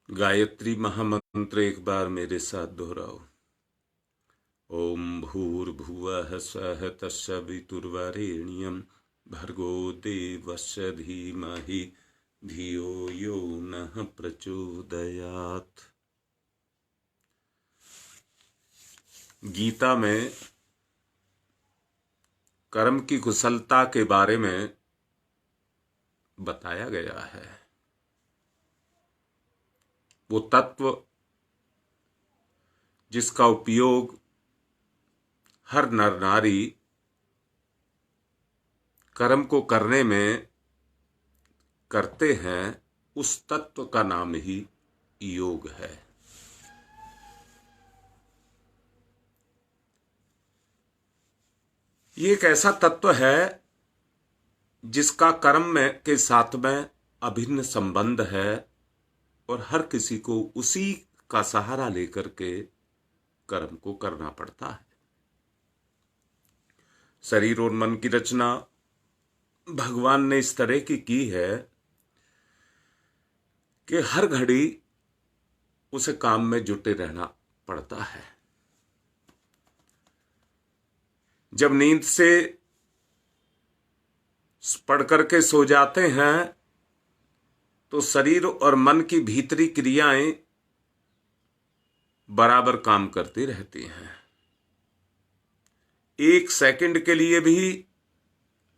गायत्री महामंत्र एक बार मेरे साथ दोहराओ। ओम भूर्भुवः स्वः तत्सवितुर्वरेण्यं भर्गो देवस्य धीमहि धियो यो नः प्रचोदयात्। गीता में कर्म की कुशलता के बारे में बताया गया है। वो तत्व जिसका उपयोग हर नर नारी कर्म को करने में करते हैं, उस तत्व का नाम ही योग है। ये एक ऐसा तत्व है जिसका कर्म में के साथ में अभिन्न संबंध है और हर किसी को उसी का सहारा लेकर के कर्म को करना पड़ता है। शरीर और मन की रचना भगवान ने इस तरह की है कि हर घड़ी उसे काम में जुटे रहना पड़ता है। जब नींद से पढ़ करके सो जाते हैं तो शरीर और मन की भीतरी क्रियाएं बराबर काम करती रहती हैं। एक सेकंड के लिए भी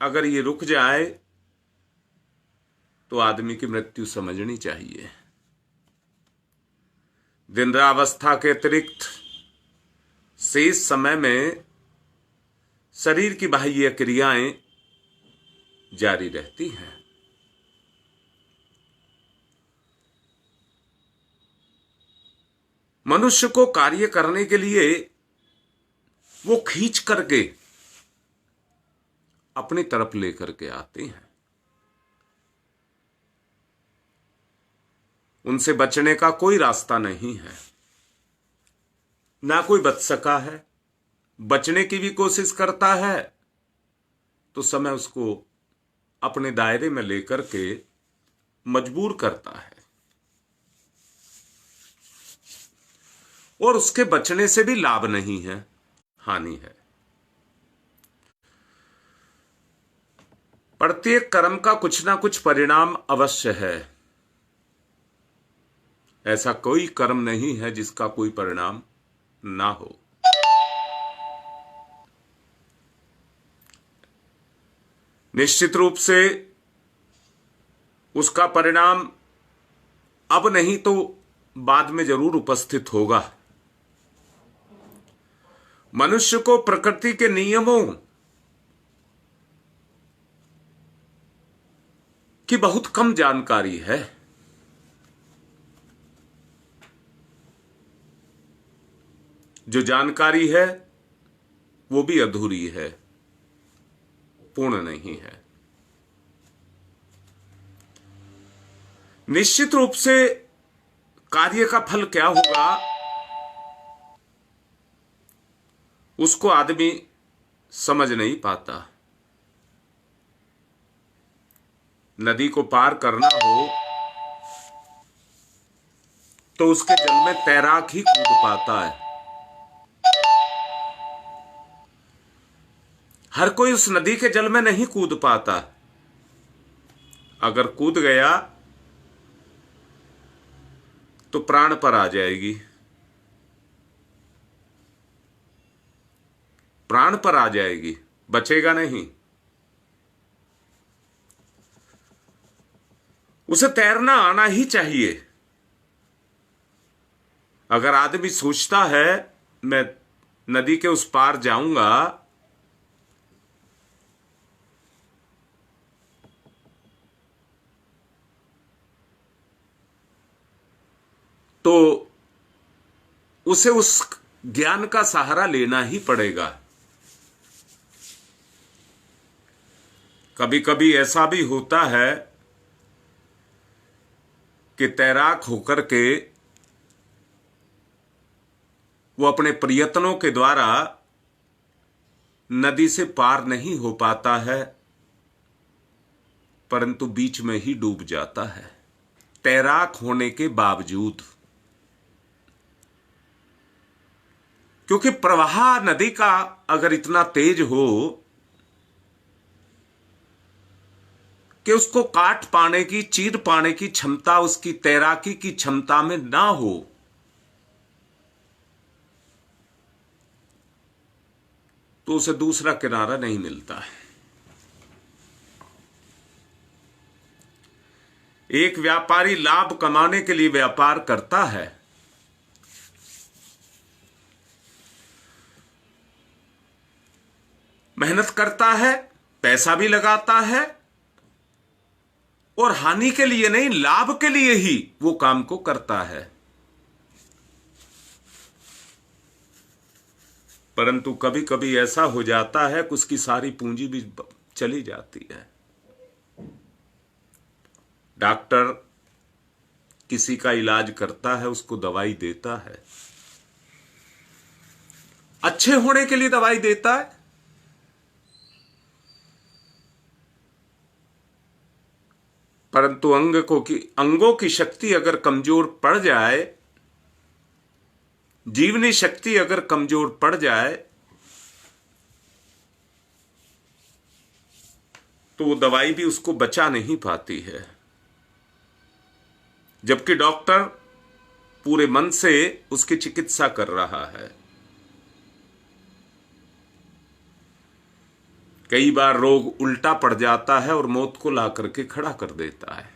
अगर ये रुक जाए तो आदमी की मृत्यु समझनी चाहिए। निद्रावस्था के अतिरिक्त शेष समय में शरीर की बाह्य क्रियाएं जारी रहती हैं। मनुष्य को कार्य करने के लिए वो खींच करके अपनी तरफ लेकर के आते हैं। उनसे बचने का कोई रास्ता नहीं है, ना कोई बच सका है। बचने की भी कोशिश करता है तो समय उसको अपने दायरे में लेकर के मजबूर करता है और उसके बचने से भी लाभ नहीं है, हानि है। प्रत्येक कर्म का कुछ ना कुछ परिणाम अवश्य है। ऐसा कोई कर्म नहीं है जिसका कोई परिणाम ना हो। निश्चित रूप से उसका परिणाम अब नहीं तो बाद में जरूर उपस्थित होगा। मनुष्य को प्रकृति के नियमों की बहुत कम जानकारी है। जो जानकारी है वो भी अधूरी है, पूर्ण नहीं है। निश्चित रूप से कार्य का फल क्या होगा उसको आदमी समझ नहीं पाता। नदी को पार करना हो तो उसके जल में तैराक ही कूद पाता है। हर कोई उस नदी के जल में नहीं कूद पाता। अगर कूद गया तो प्राण पर आ जाएगी, प्राण पर आ जाएगी, बचेगा नहीं। उसे तैरना आना ही चाहिए। अगर आदमी सोचता है मैं नदी के उस पार जाऊंगा तो उसे उस ज्ञान का सहारा लेना ही पड़ेगा। कभी कभी ऐसा भी होता है कि तैराक होकर के वो अपने प्रयत्नों के द्वारा नदी से पार नहीं हो पाता है, परंतु बीच में ही डूब जाता है। तैराक होने के बावजूद, क्योंकि प्रवाह नदी का अगर इतना तेज हो कि उसको काट पाने की, चीर पाने की क्षमता उसकी तैराकी की क्षमता में ना हो, तो उसे दूसरा किनारा नहीं मिलता है। एक व्यापारी लाभ कमाने के लिए व्यापार करता है, मेहनत करता है, पैसा भी लगाता है, और हानि के लिए नहीं, लाभ के लिए ही वो काम को करता है। परंतु कभी कभी ऐसा हो जाता है कि उसकी सारी पूंजी भी चली जाती है। डॉक्टर किसी का इलाज करता है, उसको दवाई देता है, अच्छे होने के लिए दवाई देता है, परंतु अंगों की शक्ति अगर कमजोर पड़ जाए, जीवनी शक्ति अगर कमजोर पड़ जाए, तो वो दवाई भी उसको बचा नहीं पाती है। जबकि डॉक्टर पूरे मन से उसकी चिकित्सा कर रहा है। कई बार रोग उल्टा पड़ जाता है और मौत को ला करके खड़ा कर देता है।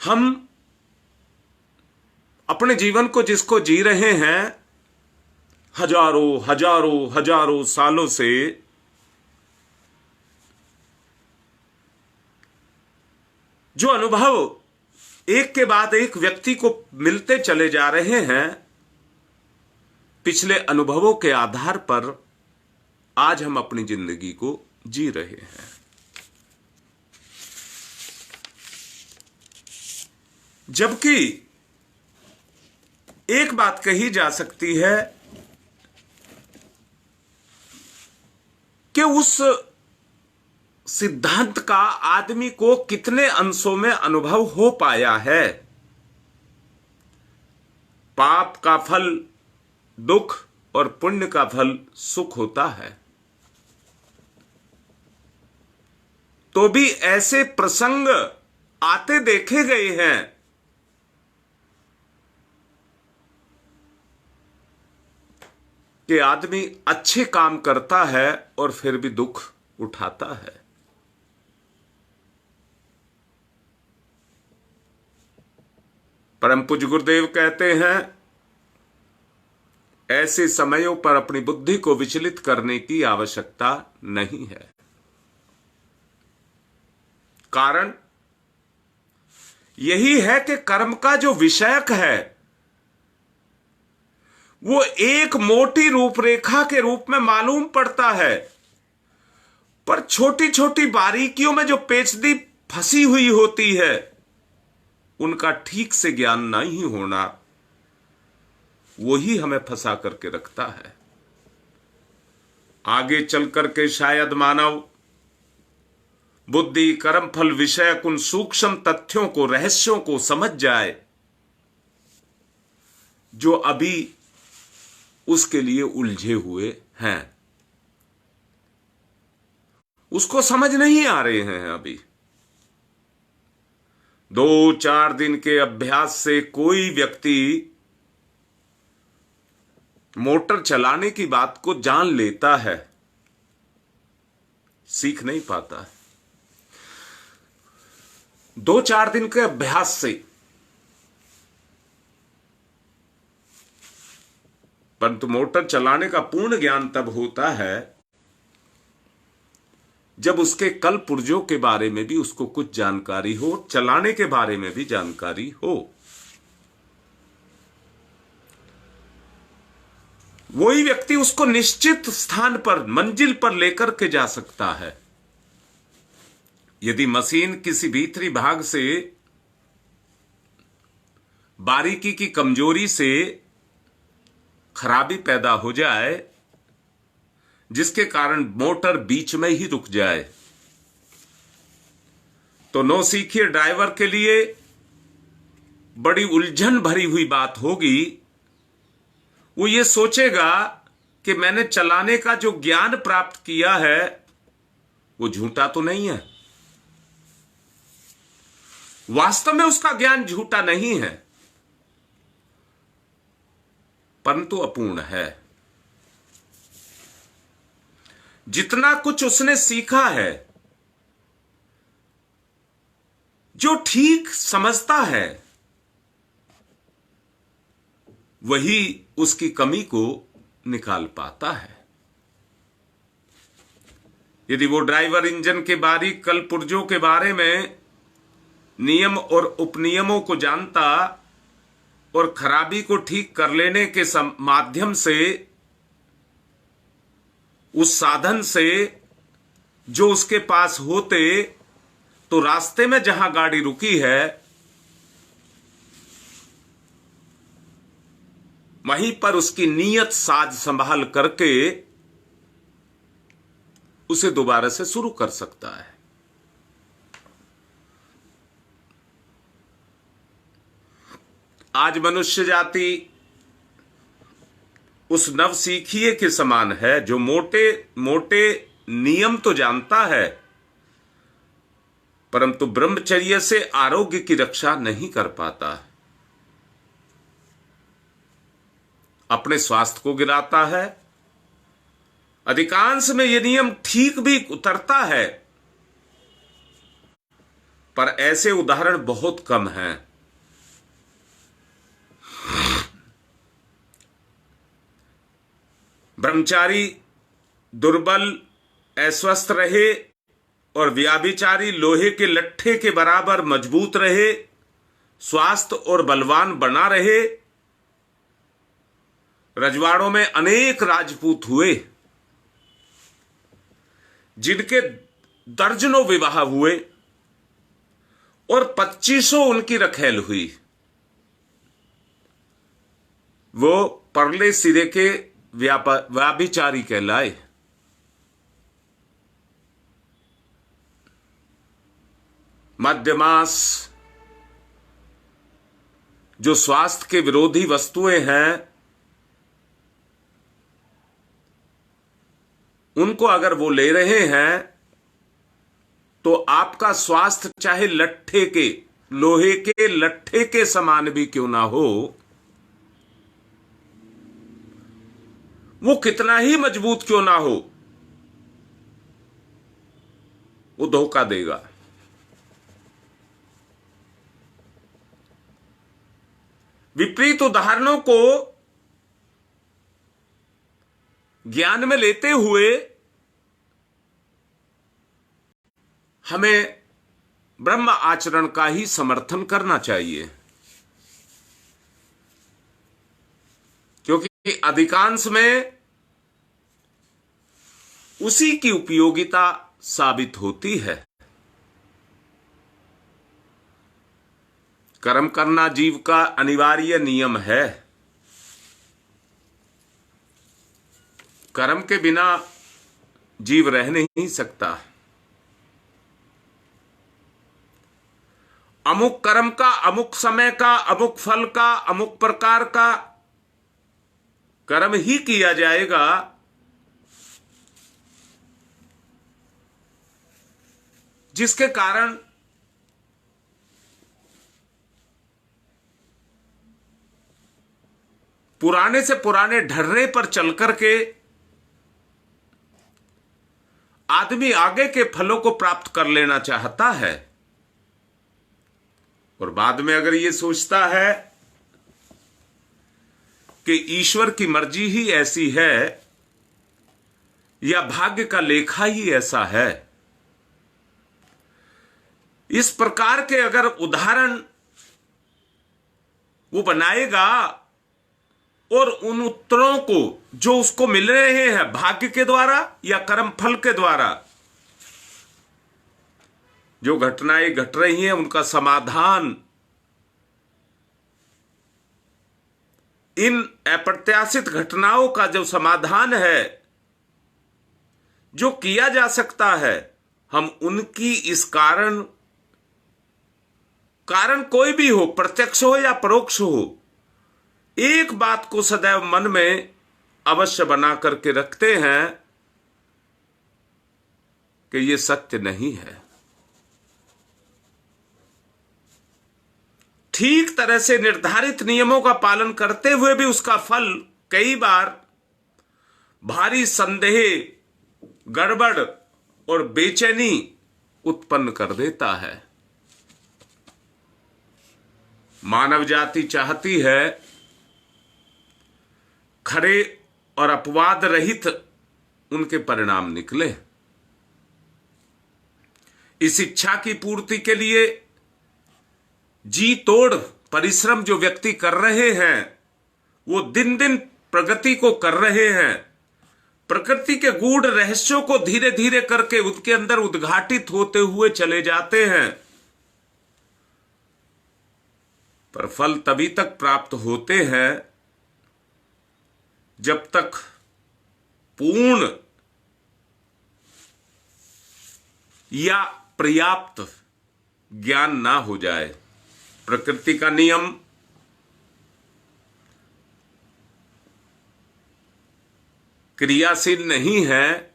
हम अपने जीवन को जिसको जी रहे हैं, हजारों हजारों हजारों सालों से, जो अनुभव एक के बाद एक व्यक्ति को मिलते चले जा रहे हैं, पिछले अनुभवों के आधार पर आज हम अपनी जिंदगी को जी रहे हैं। जबकि एक बात कही जा सकती है कि उस सिद्धांत का आदमी को कितने अंशों में अनुभव हो पाया है। पाप का फल दुख और पुण्य का फल सुख होता है। तो भी ऐसे प्रसंग आते देखे गए हैं कि आदमी अच्छे काम करता है और फिर भी दुख उठाता है। परम पूज्य गुरुदेव कहते हैं, ऐसे समयों पर अपनी बुद्धि को विचलित करने की आवश्यकता नहीं है। कारण यही है कि कर्म का जो विषयक है वो एक मोटी रूपरेखा के रूप में मालूम पड़ता है, पर छोटी छोटी बारीकियों में जो पेचीदी फंसी हुई होती है उनका ठीक से ज्ञान नहीं होना, वही हमें फंसा करके रखता है। आगे चल करके शायद मानव बुद्धि कर्म फल विषयक उन सूक्ष्म तथ्यों को, रहस्यों को समझ जाए जो अभी उसके लिए उलझे हुए हैं, उसको समझ नहीं आ रहे हैं। अभी 2-4 दिन के अभ्यास से कोई व्यक्ति मोटर चलाने की बात को जान लेता है, सीख नहीं पाता। 2-4 दिन के अभ्यास से, परंतु मोटर चलाने का पूर्ण ज्ञान तब होता है जब उसके कल पुर्जों के बारे में भी उसको कुछ जानकारी हो, चलाने के बारे में भी जानकारी हो। वही व्यक्ति उसको निश्चित स्थान पर, मंजिल पर लेकर के जा सकता है। यदि मशीन किसी भीतरी भाग से, बारीकी की कमजोरी से खराबी पैदा हो जाए, जिसके कारण मोटर बीच में ही रुक जाए, तो नौसिखिए ड्राइवर के लिए बड़ी उलझन भरी हुई बात होगी। वो ये सोचेगा कि मैंने चलाने का जो ज्ञान प्राप्त किया है वो झूठा तो नहीं है। वास्तव में उसका ज्ञान झूठा नहीं है, परंतु अपूर्ण है। जितना कुछ उसने सीखा है, जो ठीक समझता है, वही उसकी कमी को निकाल पाता है। यदि वो ड्राइवर इंजन के बारीक कल पुर्जों के बारे में नियम और उपनियमों को जानता और खराबी को ठीक कर लेने के माध्यम से, उस साधन से जो उसके पास होते, तो रास्ते में जहां गाड़ी रुकी है वहीं पर उसकी नीयत साज संभाल करके उसे दोबारा से शुरू कर सकता है। आज मनुष्य जाति उस नवसीखिए के समान है जो मोटे मोटे नियम तो जानता है, परंतु ब्रह्मचर्य से आरोग्य की रक्षा नहीं कर पाता। अपने स्वास्थ्य को गिराता है। अधिकांश में यह नियम ठीक भी उतरता है, पर ऐसे उदाहरण बहुत कम हैं। ब्रह्मचारी दुर्बल अस्वस्थ रहे और व्याभिचारी लोहे के लट्ठे के बराबर मजबूत रहे, स्वास्थ्य और बलवान बना रहे। रजवाड़ों में अनेक राजपूत हुए जिनके दर्जनों विवाह हुए और 2500 उनकी रखेल हुई। वो परले सिरे के व्याभिचारी कहलाए। मध्यमास जो स्वास्थ्य के विरोधी वस्तुएं हैं, उनको अगर वो ले रहे हैं तो आपका स्वास्थ्य चाहे लट्ठे के, लोहे के लट्ठे के समान भी क्यों ना हो, वो कितना ही मजबूत क्यों ना हो, वो धोखा देगा। विपरीत उदाहरणों को ज्ञान में लेते हुए हमें ब्रह्म आचरण का ही समर्थन करना चाहिए, क्योंकि अधिकांश में उसी की उपयोगिता साबित होती है। कर्म करना जीव का अनिवार्य नियम है। कर्म के बिना जीव रह नहीं सकता। अमुक कर्म का, अमुक समय का, अमुक फल का, अमुक प्रकार का कर्म ही किया जाएगा, जिसके कारण पुराने से पुराने ढर्रे पर चल करके आदमी आगे के फलों को प्राप्त कर लेना चाहता है, और बाद में अगर ये सोचता है कि ईश्वर की मर्जी ही ऐसी है या भाग्य का लेखा ही ऐसा है, इस प्रकार के अगर उदाहरण वो बनाएगा और उन उत्तरों को जो उसको मिल रहे हैं भाग्य के द्वारा या कर्म फल के द्वारा, जो घटनाएं घट रही हैं उनका समाधान इन अप्रत्याशित घटनाओं का जो समाधान है, जो किया जा सकता है, हम उनकी इस कारण कारण कोई भी हो, प्रत्यक्ष हो या परोक्ष हो, एक बात को सदैव मन में अवश्य बना करके रखते हैं कि ये सत्य नहीं है। ठीक तरह से निर्धारित नियमों का पालन करते हुए भी उसका फल कई बार भारी संदेह, गड़बड़ और बेचैनी उत्पन्न कर देता है। मानव जाति चाहती है खरे और अपवाद रहित उनके परिणाम निकले। इस इच्छा की पूर्ति के लिए जी तोड़ परिश्रम जो व्यक्ति कर रहे हैं, वो दिन दिन प्रगति को कर रहे हैं। प्रकृति के गूढ़ रहस्यों को धीरे धीरे करके उनके अंदर उद्घाटित होते हुए चले जाते हैं, पर फल तभी तक प्राप्त होते हैं जब तक पूर्ण या पर्याप्त ज्ञान ना हो जाए। प्रकृति का नियम क्रियाशील नहीं है,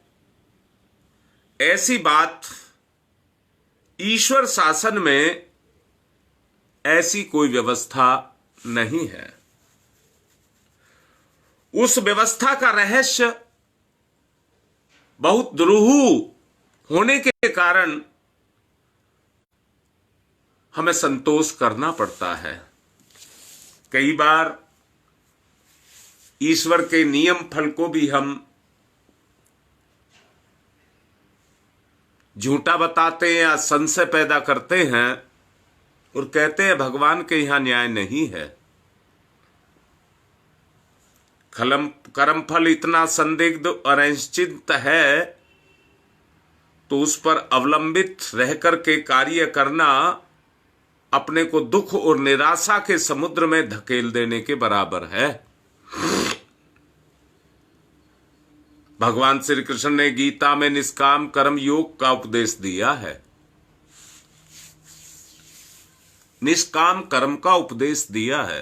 ऐसी बात ईश्वर शासन में ऐसी कोई व्यवस्था नहीं है। उस व्यवस्था का रहस्य बहुत दुरूह होने के कारण हमें संतोष करना पड़ता है। कई बार ईश्वर के नियम फल को भी हम झूठा बताते हैं या संशय पैदा करते हैं और कहते हैं भगवान के यहां न्याय नहीं है। कर्म फल इतना संदिग्ध और अनिश्चित है तो उस पर अवलंबित रह करके कार्य करना अपने को दुख और निराशा के समुद्र में धकेल देने के बराबर है। भगवान श्री कृष्ण ने गीता में निष्काम कर्म योग का उपदेश दिया है। निष्काम कर्म का उपदेश दिया है।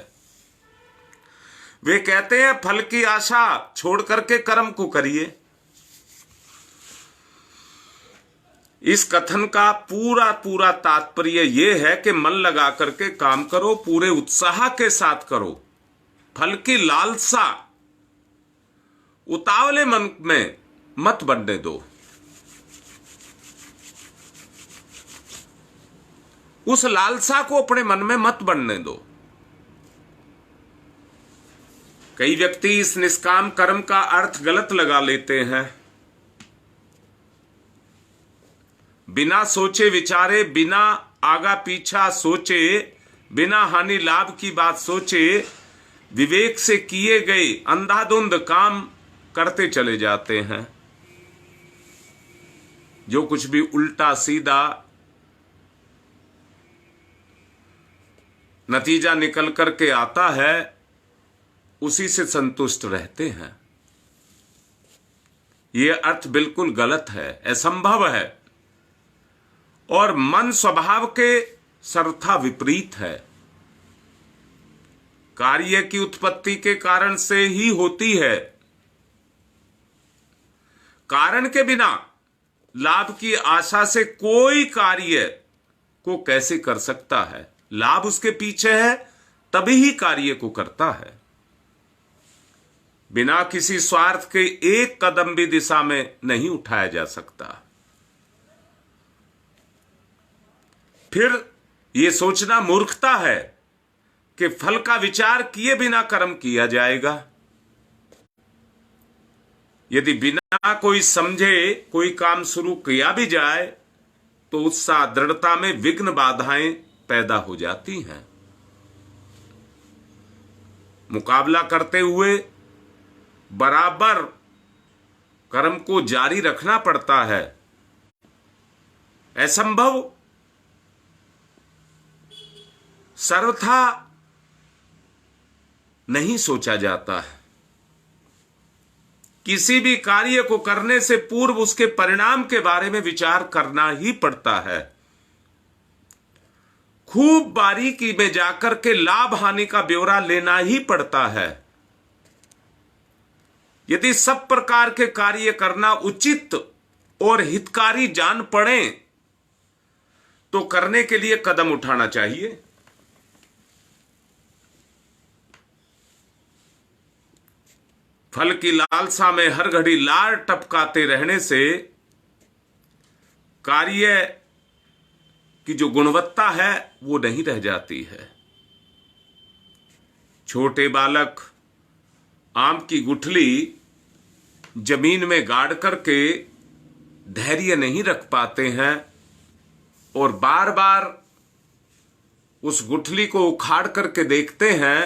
वे कहते हैं फल की आशा छोड़ करके कर्म को करिए। इस कथन का पूरा पूरा तात्पर्य यह है कि मन लगा करके काम करो, पूरे उत्साह के साथ करो। फल की लालसा उतावले मन में मत बनने दो। उस लालसा को अपने मन में मत बनने दो। कई व्यक्ति इस निष्काम कर्म का अर्थ गलत लगा लेते हैं। बिना सोचे विचारे, बिना आगा पीछा सोचे, बिना हानि लाभ की बात सोचे, विवेक से किए गए अंधाधुंध काम करते चले जाते हैं। जो कुछ भी उल्टा सीधा नतीजा निकल करके आता है उसी से संतुष्ट रहते हैं। यह अर्थ बिल्कुल गलत है, असंभव है और मन स्वभाव के सर्वथा विपरीत है। कार्य की उत्पत्ति के कारण से ही होती है। कारण के बिना लाभ की आशा से कोई कार्य को कैसे कर सकता है? लाभ उसके पीछे है तभी ही कार्य को करता है। बिना किसी स्वार्थ के एक कदम भी दिशा में नहीं उठाया जा सकता। फिर यह सोचना मूर्खता है कि फल का विचार किए बिना कर्म किया जाएगा। यदि बिना कोई समझे कोई काम शुरू किया भी जाए तो उत्साह दृढ़ता में विघ्न बाधाएं पैदा हो जाती हैं। मुकाबला करते हुए बराबर कर्म को जारी रखना पड़ता है। असंभव सर्वथा नहीं सोचा जाता है। किसी भी कार्य को करने से पूर्व उसके परिणाम के बारे में विचार करना ही पड़ता है। खूब बारीकी में जाकर के लाभ हानि का ब्यौरा लेना ही पड़ता है। यदि सब प्रकार के कार्य करना उचित और हितकारी जान पड़े तो करने के लिए कदम उठाना चाहिए। फल की लालसा में हर घड़ी लार टपकाते रहने से कार्य की जो गुणवत्ता है वो नहीं रह जाती है। छोटे बालक आम की गुठली जमीन में गाड़ करके धैर्य नहीं रख पाते हैं और बार बार उस गुठली को उखाड़ करके देखते हैं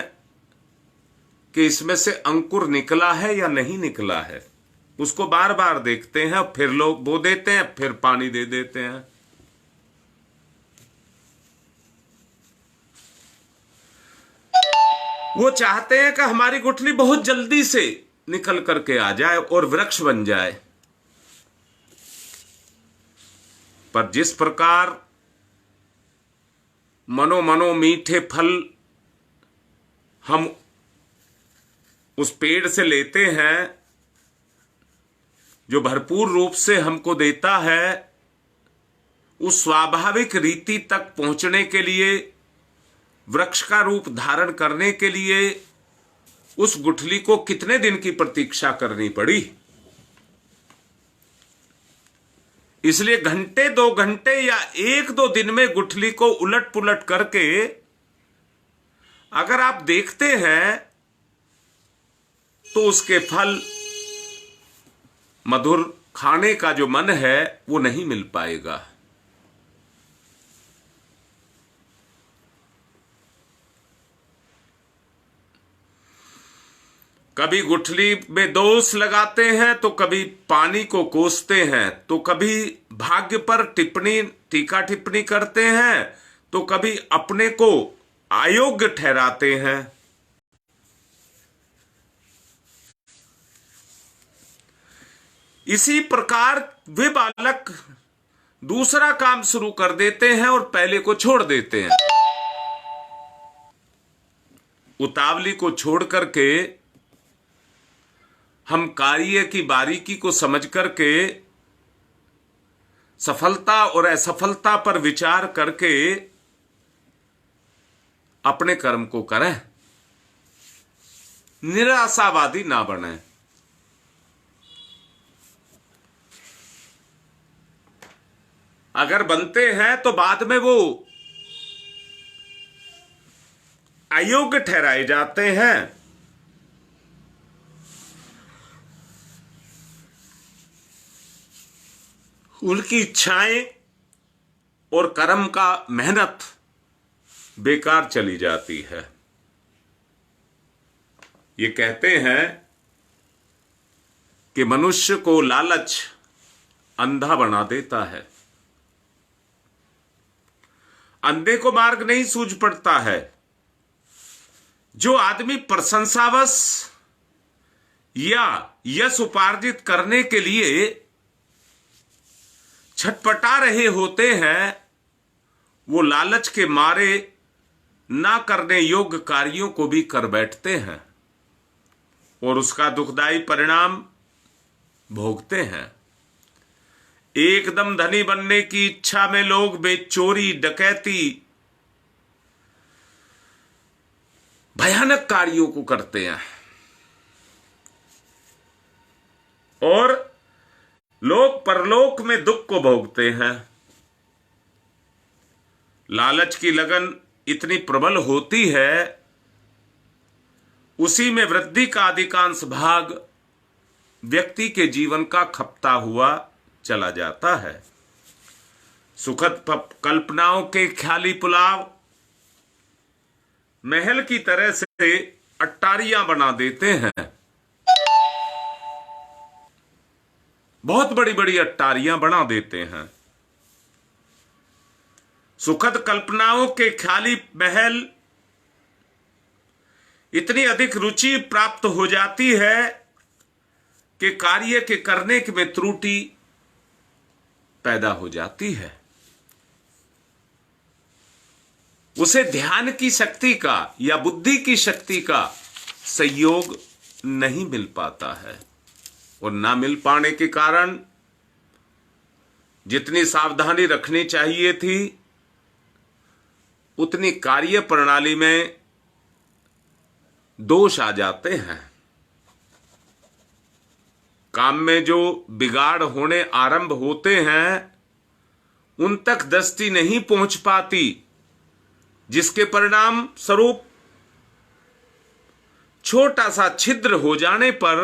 कि इसमें से अंकुर निकला है या नहीं निकला है। उसको बार बार देखते हैं, फिर लोग बो देते हैं, फिर पानी दे देते हैं। वो चाहते हैं कि हमारी गुठली बहुत जल्दी से निकल करके आ जाए और वृक्ष बन जाए। पर जिस प्रकार मनो मनो मीठे फल हम उस पेड़ से लेते हैं जो भरपूर रूप से हमको देता है, उस स्वाभाविक रीति तक पहुंचने के लिए, वृक्ष का रूप धारण करने के लिए उस गुठली को कितने दिन की प्रतीक्षा करनी पड़ी। इसलिए घंटे 2 घंटे या 1-2 दिन में गुठली को उलट पुलट करके अगर आप देखते हैं तो उसके फल मधुर खाने का जो मन है वो नहीं मिल पाएगा। कभी गुठली में दोष लगाते हैं तो कभी पानी को कोसते हैं, तो कभी भाग्य पर टीका टिप्पणी करते हैं, तो कभी अपने को अयोग्य ठहराते हैं। इसी प्रकार वे बालक दूसरा काम शुरू कर देते हैं और पहले को छोड़ देते हैं। उतावली को छोड़ करके हम कार्य की बारीकी को समझ करके सफलता और असफलता पर विचार करके अपने कर्म को करें, निराशावादी ना बने। अगर बनते हैं तो बाद में वो अयोग्य ठहराए जाते हैं। उनकी इच्छाएं और कर्म का मेहनत बेकार चली जाती है। ये कहते हैं कि मनुष्य को लालच अंधा बना देता है। अंधे को मार्ग नहीं सूझ पड़ता है। जो आदमी प्रशंसावश या यश उपार्जित करने के लिए छटपटा रहे होते हैं, वो लालच के मारे ना करने योग्य कार्यों को भी कर बैठते हैं और उसका दुखदाई परिणाम भोगते हैं। एकदम धनी बनने की इच्छा में लोग बेचोरी, डकैती, भयानक कार्यों को करते हैं और लोग परलोक में दुख को भोगते हैं। लालच की लगन इतनी प्रबल होती है, उसी में वृद्धि का अधिकांश भाग व्यक्ति के जीवन का खपता हुआ चला जाता है। सुखद कल्पनाओं के ख्याली पुलाव महल की तरह से अट्टारियां बना देते हैं। बहुत बड़ी बड़ी अट्टारियां बना देते हैं। सुखद कल्पनाओं के ख्याली महल इतनी अधिक रुचि प्राप्त हो जाती है कि कार्य के करने में त्रुटि पैदा हो जाती है। उसे ध्यान की शक्ति का या बुद्धि की शक्ति का सहयोग नहीं मिल पाता है, और ना मिल पाने के कारण जितनी सावधानी रखनी चाहिए थी उतनी कार्य प्रणाली में दोष आ जाते हैं। काम में जो बिगाड़ होने आरंभ होते हैं उन तक दृष्टि नहीं पहुंच पाती, जिसके परिणाम स्वरूप छोटा सा छिद्र हो जाने पर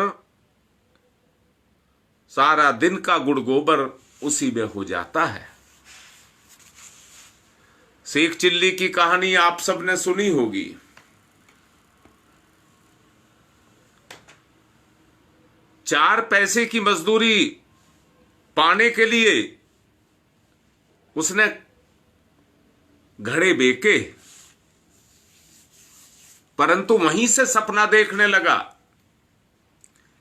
सारा दिन का गुड़ गोबर उसी में हो जाता है। शेख चिल्ली की कहानी आप सबने सुनी होगी। चार पैसे की मजदूरी पाने के लिए उसने घड़े बेचे, परंतु वहीं से सपना देखने लगा,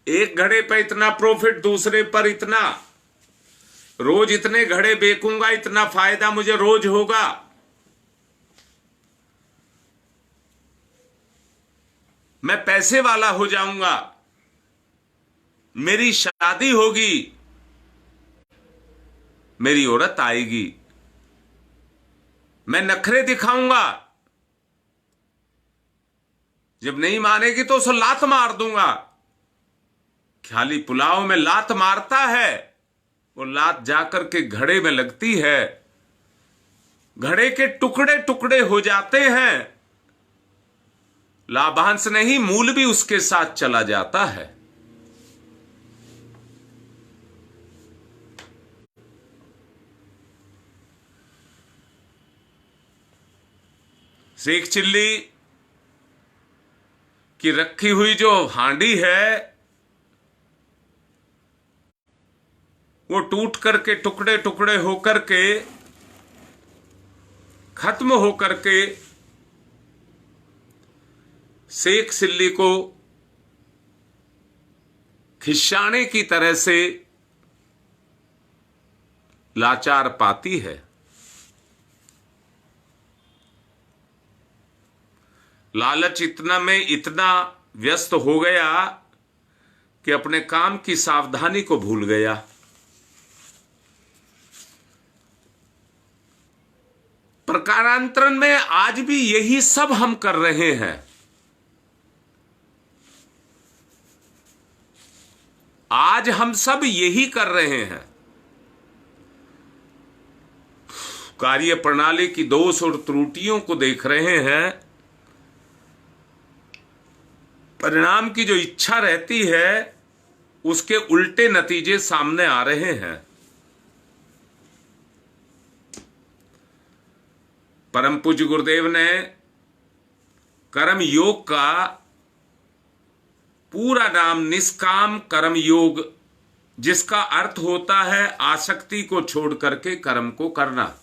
एक घड़े पर इतना प्रॉफिट, दूसरे पर इतना, रोज इतने घड़े बेचूंगा, इतना फायदा मुझे रोज होगा। मैं पैसे वाला हो जाऊंगा, मेरी शादी होगी, मेरी औरत आएगी, मैं नखरे दिखाऊंगा, जब नहीं मानेगी तो उसे लात मार दूंगा। खाली पुलाव में लात मारता है, वो लात जाकर के घड़े में लगती है, घड़े के टुकड़े टुकड़े हो जाते हैं, लाभांश नहीं मूल भी उसके साथ चला जाता है। शेख चिल्ली की रखी हुई जो हांडी है वो टूट करके टुकड़े टुकड़े होकर के खत्म होकर के शेख चिल्ली को खिस्साने की तरह से लाचार पाती है। लालच इतना में इतना व्यस्त हो गया कि अपने काम की सावधानी को भूल गया। प्रकारांतरण में आज भी यही सब हम कर रहे हैं। आज हम सब यही कर रहे हैं। कार्य प्रणाली की दोष और त्रुटियों को देख रहे हैं, परिणाम की जो इच्छा रहती है उसके उल्टे नतीजे सामने आ रहे हैं। परम पूज्य गुरुदेव ने कर्म योग का पूरा नाम निष्काम कर्म योग, जिसका अर्थ होता है आसक्ति को छोड़ करके कर्म को करना।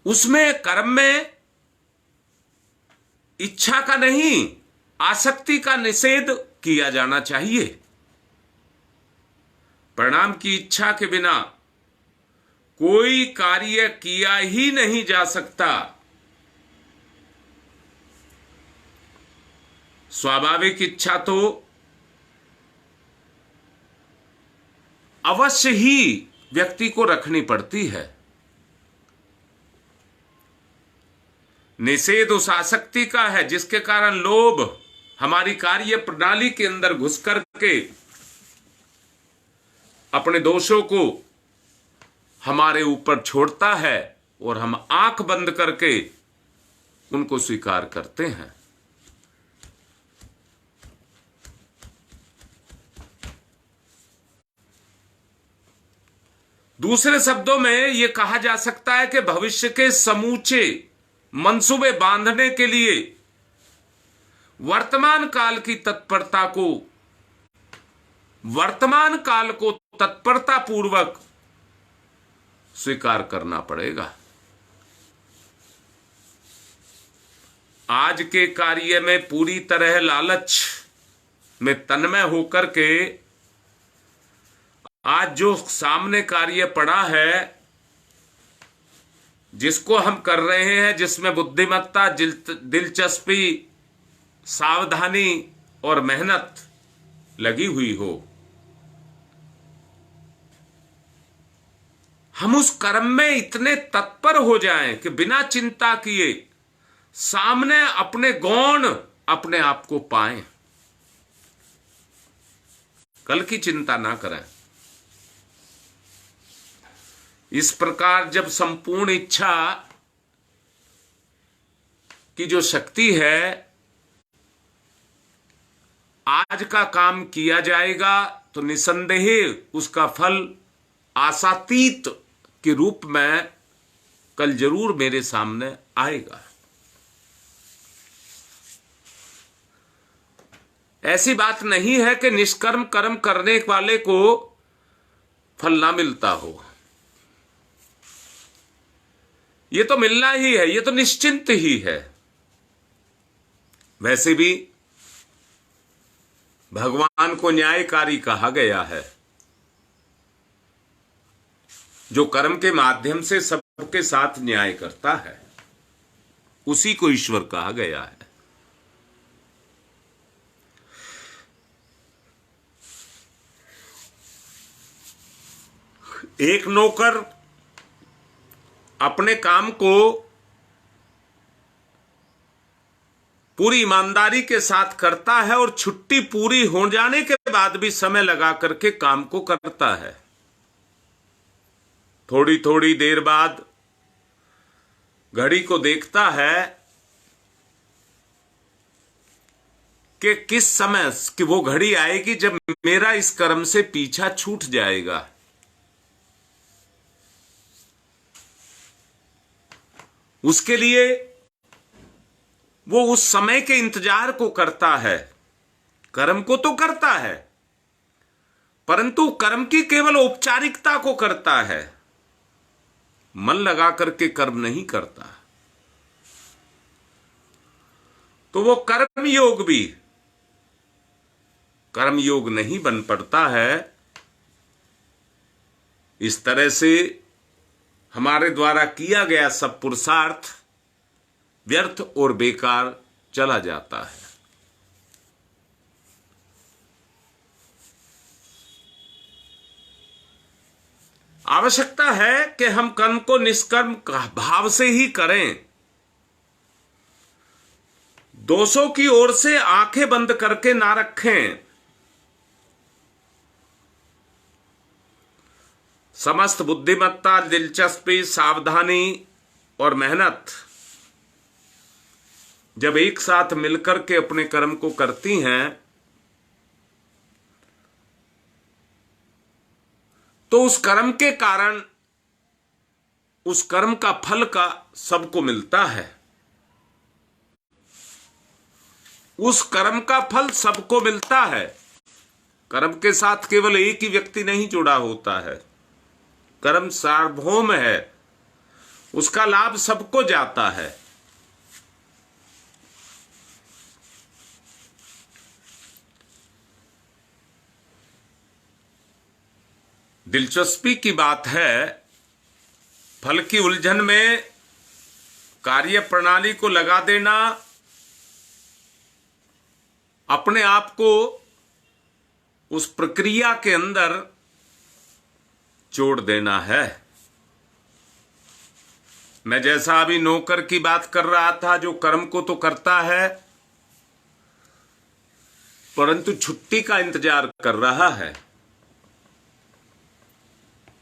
उसमें कर्म में इच्छा का नहीं, आसक्ति का निषेध किया जाना चाहिए। परिणाम की इच्छा के बिना कोई कार्य किया ही नहीं जा सकता। स्वाभाविक इच्छा तो अवश्य ही व्यक्ति को रखनी पड़ती है। निषेध उस आसक्ति का है जिसके कारण लोभ हमारी कार्य प्रणाली के अंदर घुस करके अपने दोषों को हमारे ऊपर छोड़ता है और हम आंख बंद करके उनको स्वीकार करते हैं। दूसरे शब्दों में यह कहा जा सकता है कि भविष्य के समूचे मंसूबे बांधने के लिए वर्तमान काल की तत्परता को, वर्तमान काल को तत्परता पूर्वक स्वीकार करना पड़ेगा। आज के कार्य में पूरी तरह लालच में तन्मय होकर के आज जो सामने कार्य पड़ा है, जिसको हम कर रहे हैं, जिसमें बुद्धिमत्ता, दिलचस्पी, सावधानी और मेहनत लगी हुई हो, हम उस कर्म में इतने तत्पर हो जाएं कि बिना चिंता किए सामने अपने गौण अपने आप को पाएं, कल की चिंता ना करें। इस प्रकार जब संपूर्ण इच्छा की जो शक्ति है, आज का काम किया जाएगा तो निसंदेह उसका फल आशातीत के रूप में कल जरूर मेरे सामने आएगा। ऐसी बात नहीं है कि निष्कर्म कर्म करने वाले को फल ना मिलता हो, ये तो मिलना ही है, ये तो निश्चिंत ही है। वैसे भी भगवान को न्यायकारी कहा गया है, जो कर्म के माध्यम से सबके साथ न्याय करता है, उसी को ईश्वर कहा गया है। एक नौकर अपने काम को पूरी ईमानदारी के साथ करता है और छुट्टी पूरी हो जाने के बाद भी समय लगा करके काम को करता है। थोड़ी थोड़ी देर बाद घड़ी को देखता है कि किस समय कि वो घड़ी आएगी जब मेरा इस कर्म से पीछा छूट जाएगा। उसके लिए वो उस समय के इंतजार को करता है। कर्म को तो करता है, परंतु कर्म की केवल औपचारिकता को करता है, मन लगा करके कर्म नहीं करता। तो वो कर्मयोग नहीं बन पड़ता है। इस तरह से हमारे द्वारा किया गया सब पुरुषार्थ व्यर्थ और बेकार चला जाता है। आवश्यकता है कि हम कर्म को निष्कर्म भाव से ही करें। दोषों की ओर से आंखें बंद करके ना रखें। समस्त बुद्धिमत्ता, दिलचस्पी, सावधानी और मेहनत जब एक साथ मिलकर के अपने कर्म को करती हैं, तो उस कर्म के कारण उस कर्म का फल का सबको मिलता है। उस कर्म का फल सबको मिलता है। कर्म के साथ केवल एक ही व्यक्ति नहीं जुड़ा होता है। कर्म सार्वभौम है, उसका लाभ सबको जाता है। दिलचस्पी की बात है, फल की उलझन में कार्य प्रणाली को लगा देना, अपने आप को उस प्रक्रिया के अंदर जोड़ देना है। मैं जैसा अभी नौकर की बात कर रहा था, जो कर्म को तो करता है परंतु छुट्टी का इंतजार कर रहा है,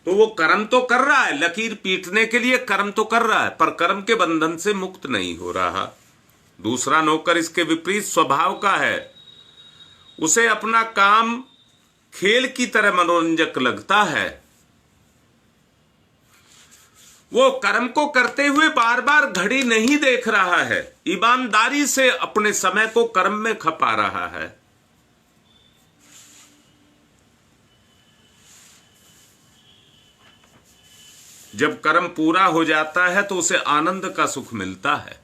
तो वो कर्म तो कर रहा है, लकीर पीटने के लिए कर्म तो कर रहा है, पर कर्म के बंधन से मुक्त नहीं हो रहा। दूसरा नौकर इसके विपरीत स्वभाव का है। उसे अपना काम खेल की तरह मनोरंजक लगता है। वो कर्म को करते हुए बार बार घड़ी नहीं देख रहा है, ईमानदारी से अपने समय को कर्म में खपा रहा है। जब कर्म पूरा हो जाता है तो उसे आनंद का सुख मिलता है,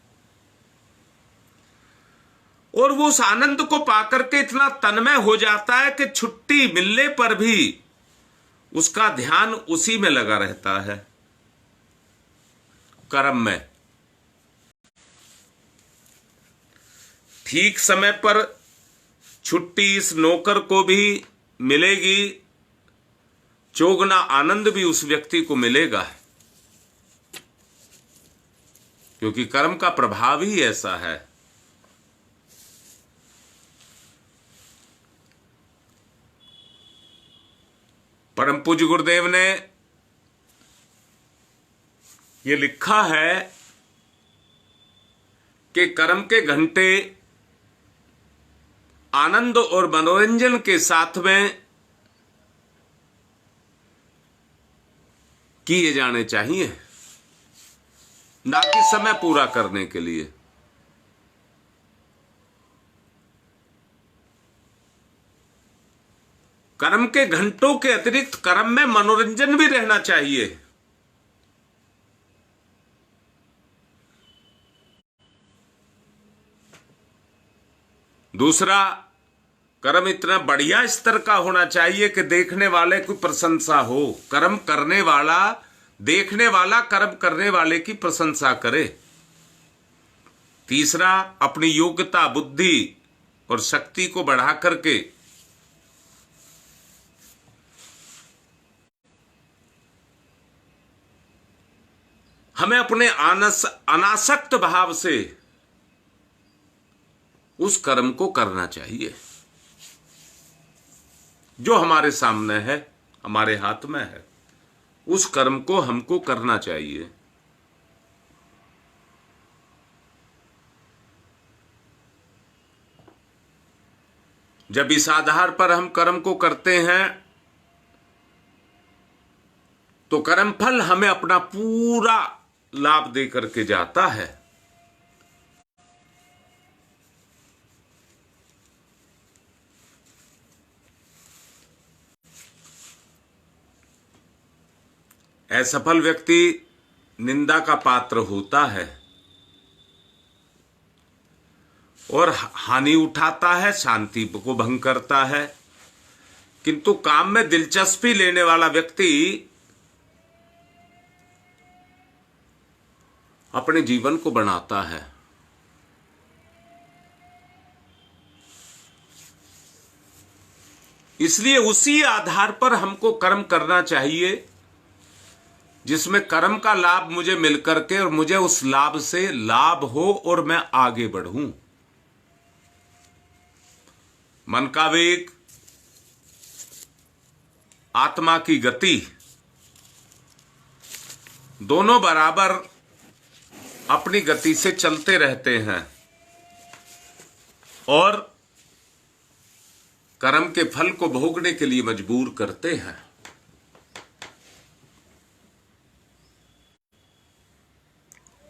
और वो उस आनंद को पाकर के इतना तन्मय हो जाता है कि छुट्टी मिलने पर भी उसका ध्यान उसी में लगा रहता है, कर्म में। ठीक समय पर छुट्टी इस नौकर को भी मिलेगी, चौगुना आनंद भी उस व्यक्ति को मिलेगा, क्योंकि कर्म का प्रभाव ही ऐसा है। परम पूज्य गुरुदेव ने ये लिखा है कि कर्म के घंटे आनंद और मनोरंजन के साथ में किए जाने चाहिए, ना कि समय पूरा करने के लिए। कर्म के घंटों के अतिरिक्त कर्म में मनोरंजन भी रहना चाहिए। दूसरा, कर्म इतना बढ़िया स्तर का होना चाहिए कि देखने वाले की प्रशंसा हो। कर्म करने वाला, देखने वाला कर्म करने वाले की प्रशंसा करे। तीसरा, अपनी योग्यता, बुद्धि और शक्ति को बढ़ा करके हमें अपने अनासक्त भाव से उस कर्म को करना चाहिए जो हमारे सामने है, हमारे हाथ में है। उस कर्म को हमको करना चाहिए। जब इस आधार पर हम कर्म को करते हैं तो कर्मफल हमें अपना पूरा लाभ दे करके जाता है। असफल व्यक्ति निंदा का पात्र होता है और हानि उठाता है, शांति को भंग करता है। किंतु काम में दिलचस्पी लेने वाला व्यक्ति अपने जीवन को बनाता है। इसलिए उसी आधार पर हमको कर्म करना चाहिए जिसमें कर्म का लाभ मुझे मिलकर के और मुझे उस लाभ से लाभ हो और मैं आगे बढ़ूं। मन का वेग, आत्मा की गति, दोनों बराबर अपनी गति से चलते रहते हैं और कर्म के फल को भोगने के लिए मजबूर करते हैं।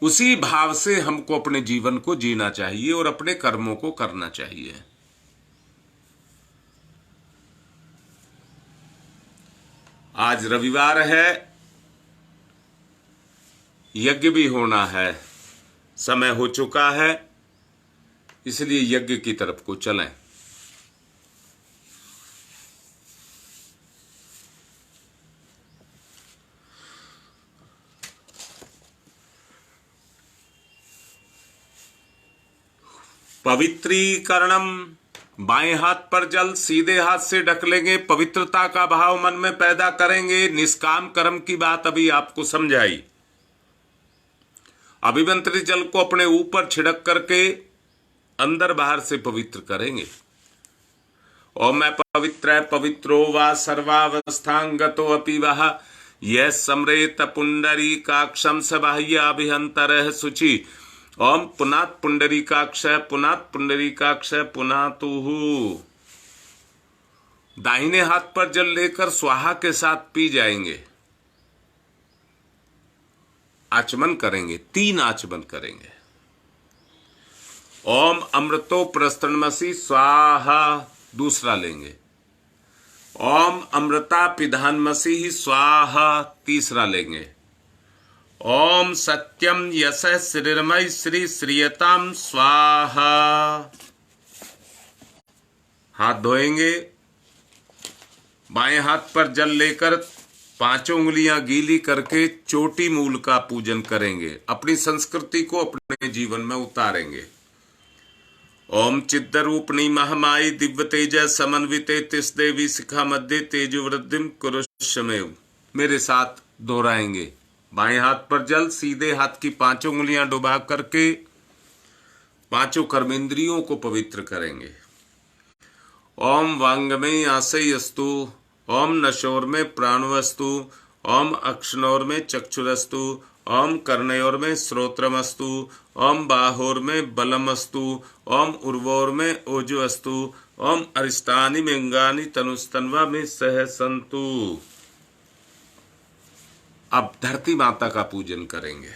उसी भाव से हमको अपने जीवन को जीना चाहिए और अपने कर्मों को करना चाहिए। आज रविवार है, यज्ञ भी होना है, समय हो चुका है, इसलिए यज्ञ की तरफ को चलें। पवित्रीकरणम, बाएं हाथ पर जल सीधे हाथ से ढक लेंगे, पवित्रता का भाव मन में पैदा करेंगे। निष्काम कर्म की बात अभी आपको समझाई। अभिमंत्रित जल को अपने ऊपर छिड़क करके अंदर बाहर से पवित्र करेंगे। ओम मैं पवित्र पवित्रो वा सर्वावस्थांगतो अपि वह यह समरेत पुंडरीकाक्षम स बाह्य अभिहंतर शुचि। ओम पुनात पुंडरीकाक्ष पुनात पुंडरीकाक्ष पुनातुहु। दाहिने हाथ पर जल लेकर स्वाहा के साथ पी जाएंगे। आचमन करेंगे, 3 आचमन करेंगे। ओम अमृतो प्रस्तनमसि स्वाहा, दूसरा लेंगे। ओम अमृता पिधानमसि स्वाहा, तीसरा लेंगे। ओम सत्यम यश श्रीरमय श्री श्रीयताम स्वाहा। हाथ धोएंगे, बाएं हाथ पर जल लेकर 5 उंगलियां गीली करके चोटी मूल का पूजन करेंगे। अपनी संस्कृति को अपने जीवन में उतारेंगे। ओम चिद्रूपणी महामाई दिव्य तेज समन्विते तिस देवी शिखा मध्य तेज वृद्धिम कुरुष्मेव। मेरे साथ दोहराएंगे। बाएं हाथ पर जल, सीधे हाथ की 5 उंगलियां डुबा करके 5 कर्मेंद्रियों को पवित्र करेंगे। ओम वांग में आशयस्तु, ओम नशोर में प्राणवस्तु, ओम अक्षनोर में चक्षुरस्तु, ओम कर्णयोर में श्रोत्रमस्तु, ओम बाहोर में बलमस्तु, ओम उर्वोर में ओजवस्तु, ओम अरिष्टानि में अंगानि तनुस्तन्वा में सहसंतु। अब धरती माता का पूजन करेंगे।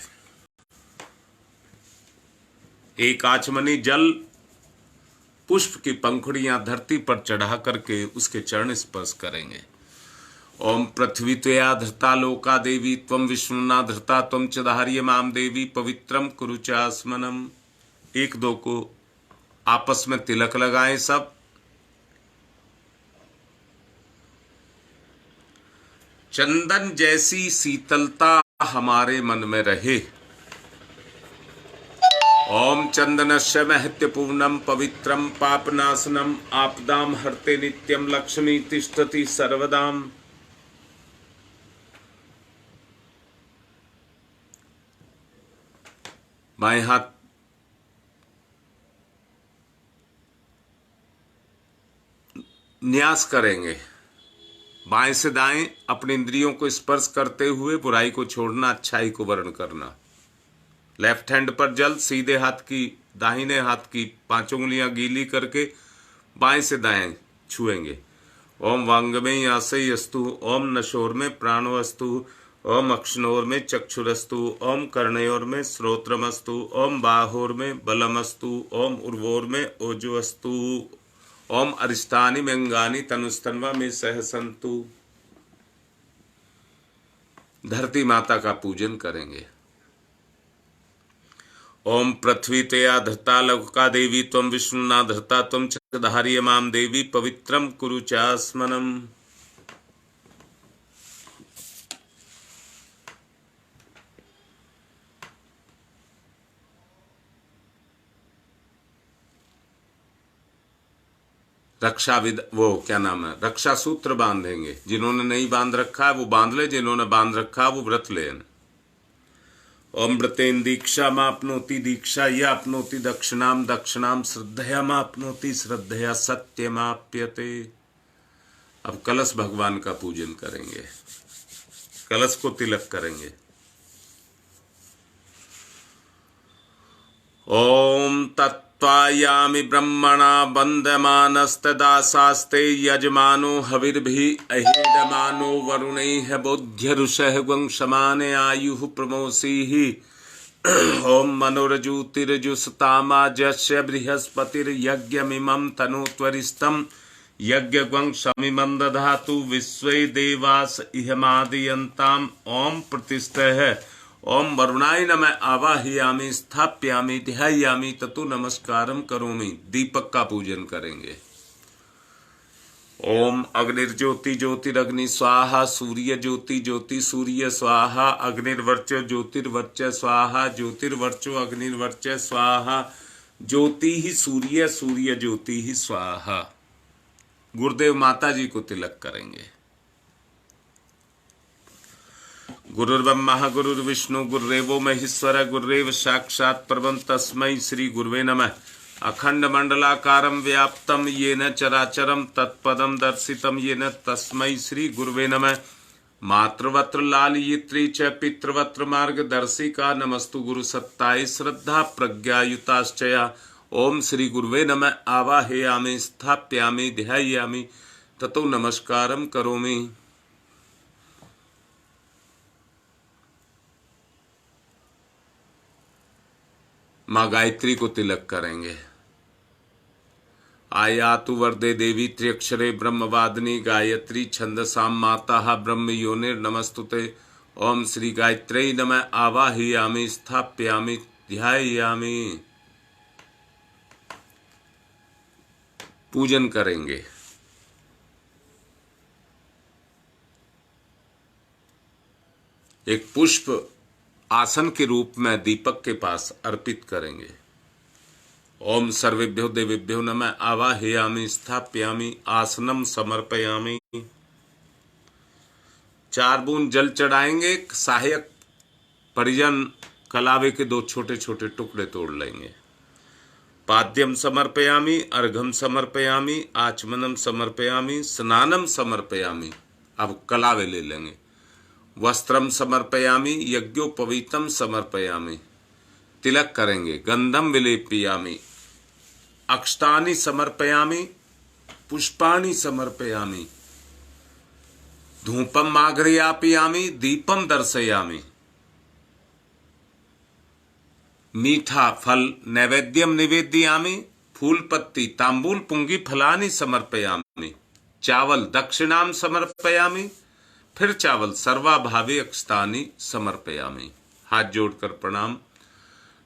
एक आचमनी जल पुष्प की पंखुड़ियां धरती पर चढ़ा करके उसके चरण स्पर्श करेंगे। ओम पृथ्वी त्वया धृता लोका देवी त्वं विष्णुना धृता त्वं च धार्य माम देवी पवित्रम कुरु चास्मनम। 1-2 को आपस में तिलक लगाएं सब। चंदन जैसी शीतलता हमारे मन में रहे। ओम चंदनस्य महत्यपूर्णम पवित्रम पापनाशनम आपदाम हरते नित्यम लक्ष्मी तिष्ठति सर्वदाम। बाएं हाथ न्यास करेंगे। बाएं से दाएं अपने इंद्रियों को स्पर्श करते हुए बुराई को छोड़ना, अच्छाई को वर्ण करना। लेफ्ट हैंड पर जल, सीधे हाथ की दाहिने हाथ की 5 उंगलियां गीली करके बाएं से दाएं छुएंगे। ओम वांगमय आशयस्तु, ओम नशोर में प्राणवस्तु, ओम अक्षनोर में चक्षुरस्तु, ओम कर्णयोर में श्रोत्रमस्तु, ओम बाहोर में बलमस्तु, ओम उर्वोर में ओजवस्तु, ओम अरिष्टानि में अंगानि तनुस्तन्वा में सहसंतु। धरती माता का पूजन करेंगे। ओम पृथ्वी तया धृता लौका देवी त्वं विष्णुना धृता त्वं च धार्य माम देवी पवित्रम कुरु चास्मनम। रक्षा सूत्र बांधेंगे। जिन्होंने नहीं बांध रखा है वो बांध ले, जिन्होंने बांध रखा है वो व्रत ले। ओम व्रतेन दीक्षा मापनोति दीक्षा या अपनोति दक्षिणाम दक्षिणाम श्रद्धया मापनोति श्रद्धया सत्यमाप्यते। अब कलश भगवान का पूजन करेंगे। कलश को तिलक करेंगे। ओम तत्त्वायामि ब्रह्मणा बंधमानस्तदासास्ते यजमानो हविर्भि अहेडमानो वरुणैः बोध्य ऋषः वंशमाने आयुः प्रमोसीः। ओम मनोरजुतिरजुसतामाजस्य बृहस्पतिर्यज्ञमिमं तनोत्वरिष्ठं यज्ञवंशमिमं दधातु विश्वे देवास इहमादयन्ताम्। ओम प्रतिष्ठः। ओम वरुणाय नमः आवाहयामि स्थाप्यामि ध्यायामि ततो नमस्कारम करोमि। दीपक का पूजन करेंगे। ओम अग्निर्ज्योति ज्योतिरग्नि स्वाहा, सूर्य ज्योति ज्योति सूर्य स्वाहा, अग्निर्वर्च ज्योतिर्वर्च स्वाहा, ज्योतिर्वर्चो अग्निर्वर्च स्वाहा, ज्योति ही सूर्य सूर्य ज्योति ही स्वाहा। गुरुदेव माता जी को तिलक करेंगे। गुरुर्ब्रह्मा गुरुर्विष्णु गुरुरेवो महेश्वर गुरुरेव साक्षात् परम तस्मै श्री गुरुवे नमः। अखंड मंडलाकारं व्याप्तं येन चराचरं तत्पदं दर्शितं येन तस्मै श्री गुरुवे नमः। मातृवत्र लालयित्री च पितृवत्र मार्गदर्शिका नमस्तु गुरु सत्ताय श्रद्धा प्रज्ञायुताश्चया। ओम श्री गुरुवे नमः आवाहयामि स्थाप्यामि ध्यायामि ततो नमस्कारं करोमि। माँ गायत्री को तिलक करेंगे। आयातु वरदे देवी त्र्यक्षरे ब्रह्मवादिनी गायत्री छंदसाम माता ब्रह्म योनिर नमस्तुते। ओम श्री गायत्र्यै नमः आवाहयामि स्थाप्यामि ध्यायामि। पूजन करेंगे। एक पुष्प आसन के रूप में दीपक के पास अर्पित करेंगे। ओम सर्वेभ्यो देवेभ्यो नमः आवाहयामि स्थापयामि आसनम समर्पयामि। 4 बूंद जल चढ़ाएंगे। सहायक परिजन कलावे के 2 छोटे छोटे टुकड़े तोड़ लेंगे। पाद्यम समर्पयामि, अर्घम समर्पयामि, आचमनम समर्पयामि, स्नानम समर्पयामि। अब कलावे ले लेंगे। वस्त्रम समर्पयामि, यज्ञोपवीतम समर्पयामि। तिलक करेंगे। गंधम विलेपयामि, अक्षतानि समर्पयामि, पुष्पाणि समर्पयामि। धूपम आघ्रापयामि, दीपम दर्शयामि। मीठा फल नैवेद्यम निवेदयामि। फूल पत्ती तांबूल पुंगी फलानि समर्पयामि। चावल दक्षिणाम समर्पयामि। फिर चावल सर्वाभावे अक्षतानि समर्पयामि। हाथ जोड़कर प्रणाम।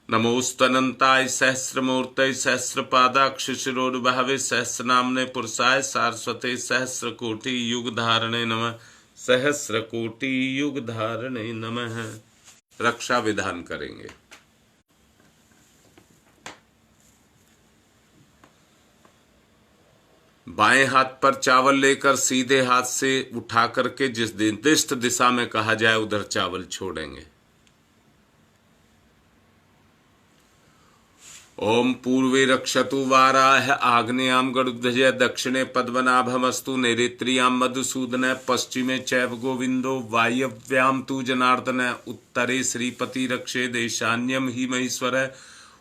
नमोस्तनंताय सहस्रमूर्तये सहस्रपादाक्ष शिरोरुभावे सहस्रनाम्ने पुरुषाय सारस्वते सहस्रकोटि युग धारणे नमः। सहस्रकोटि युग धारणे नमः। रक्षा विधान करेंगे। बाएं हाथ पर चावल लेकर सीधे हाथ से उठा करके जिस निर्दिष्ट दिशा में कहा जाए उधर चावल छोड़ेंगे। ओम पूर्वे रक्षतु वाराह आग्नेयाम गरुड़ध्वज दक्षिणे पद्मनाभमस्तु नैऋत्याम मधुसूदन पश्चिमे चैव गोविंदो वायव्याम तु जनार्दन उत्तरे श्रीपति रक्षे देशान्यम ही महेश्वर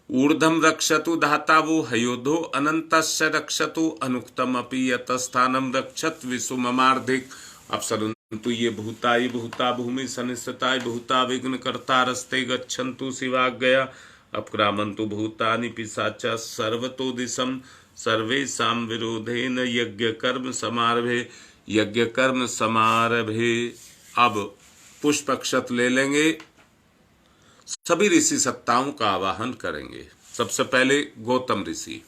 ऊर्धम रक्षतु धातावो हयोधो अनंतस्य रक्षतु अनुक्तम अपि यतस्थानम रक्षत विषुममार्धिक। अपसरन्तु ये भूताय भूता भूमि सनिस्थिताय भूता विघ्न कर्ता रस्ते गच्छन्तु शिवाज्ञया अपक्रामन्तु भूतानि पिशाचा सर्वतो दिशम सर्वेषां विरोधेन यज्ञ कर्म समारभे यज्ञ कर्म समारभे। अब पुष्प अक्षत ले लेंगे। सभी ऋषि सत्ताओं का आवाहन करेंगे। सबसे पहले गौतम ऋषि।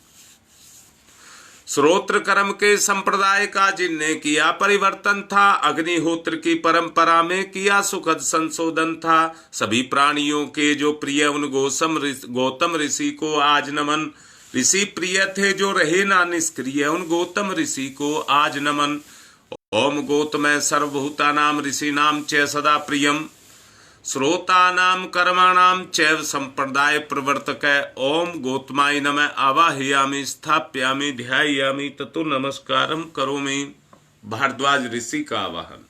श्रोत्र कर्म के संप्रदाय का जिनने किया परिवर्तन था, अग्निहोत्र की परंपरा में किया सुखद संशोधन था। सभी प्राणियों के जो प्रिय उन गौतम ऋषि को आज नमन। ऋषि प्रिय थे जो रहे ना निष्क्रिय, उन गौतम ऋषि को आज नमन। ओम गौतम सर्वभूतानाम ऋषिनाम च सदा प्रियम श्रोतानाम कर्माणाम चैव संप्रदाय प्रवर्तक। ओम गौतमाय नमः आवाहयामि स्थापयामि ध्यायामि ततो नमस्कारम करोमि। भारद्वाज ऋषि का आवाहन।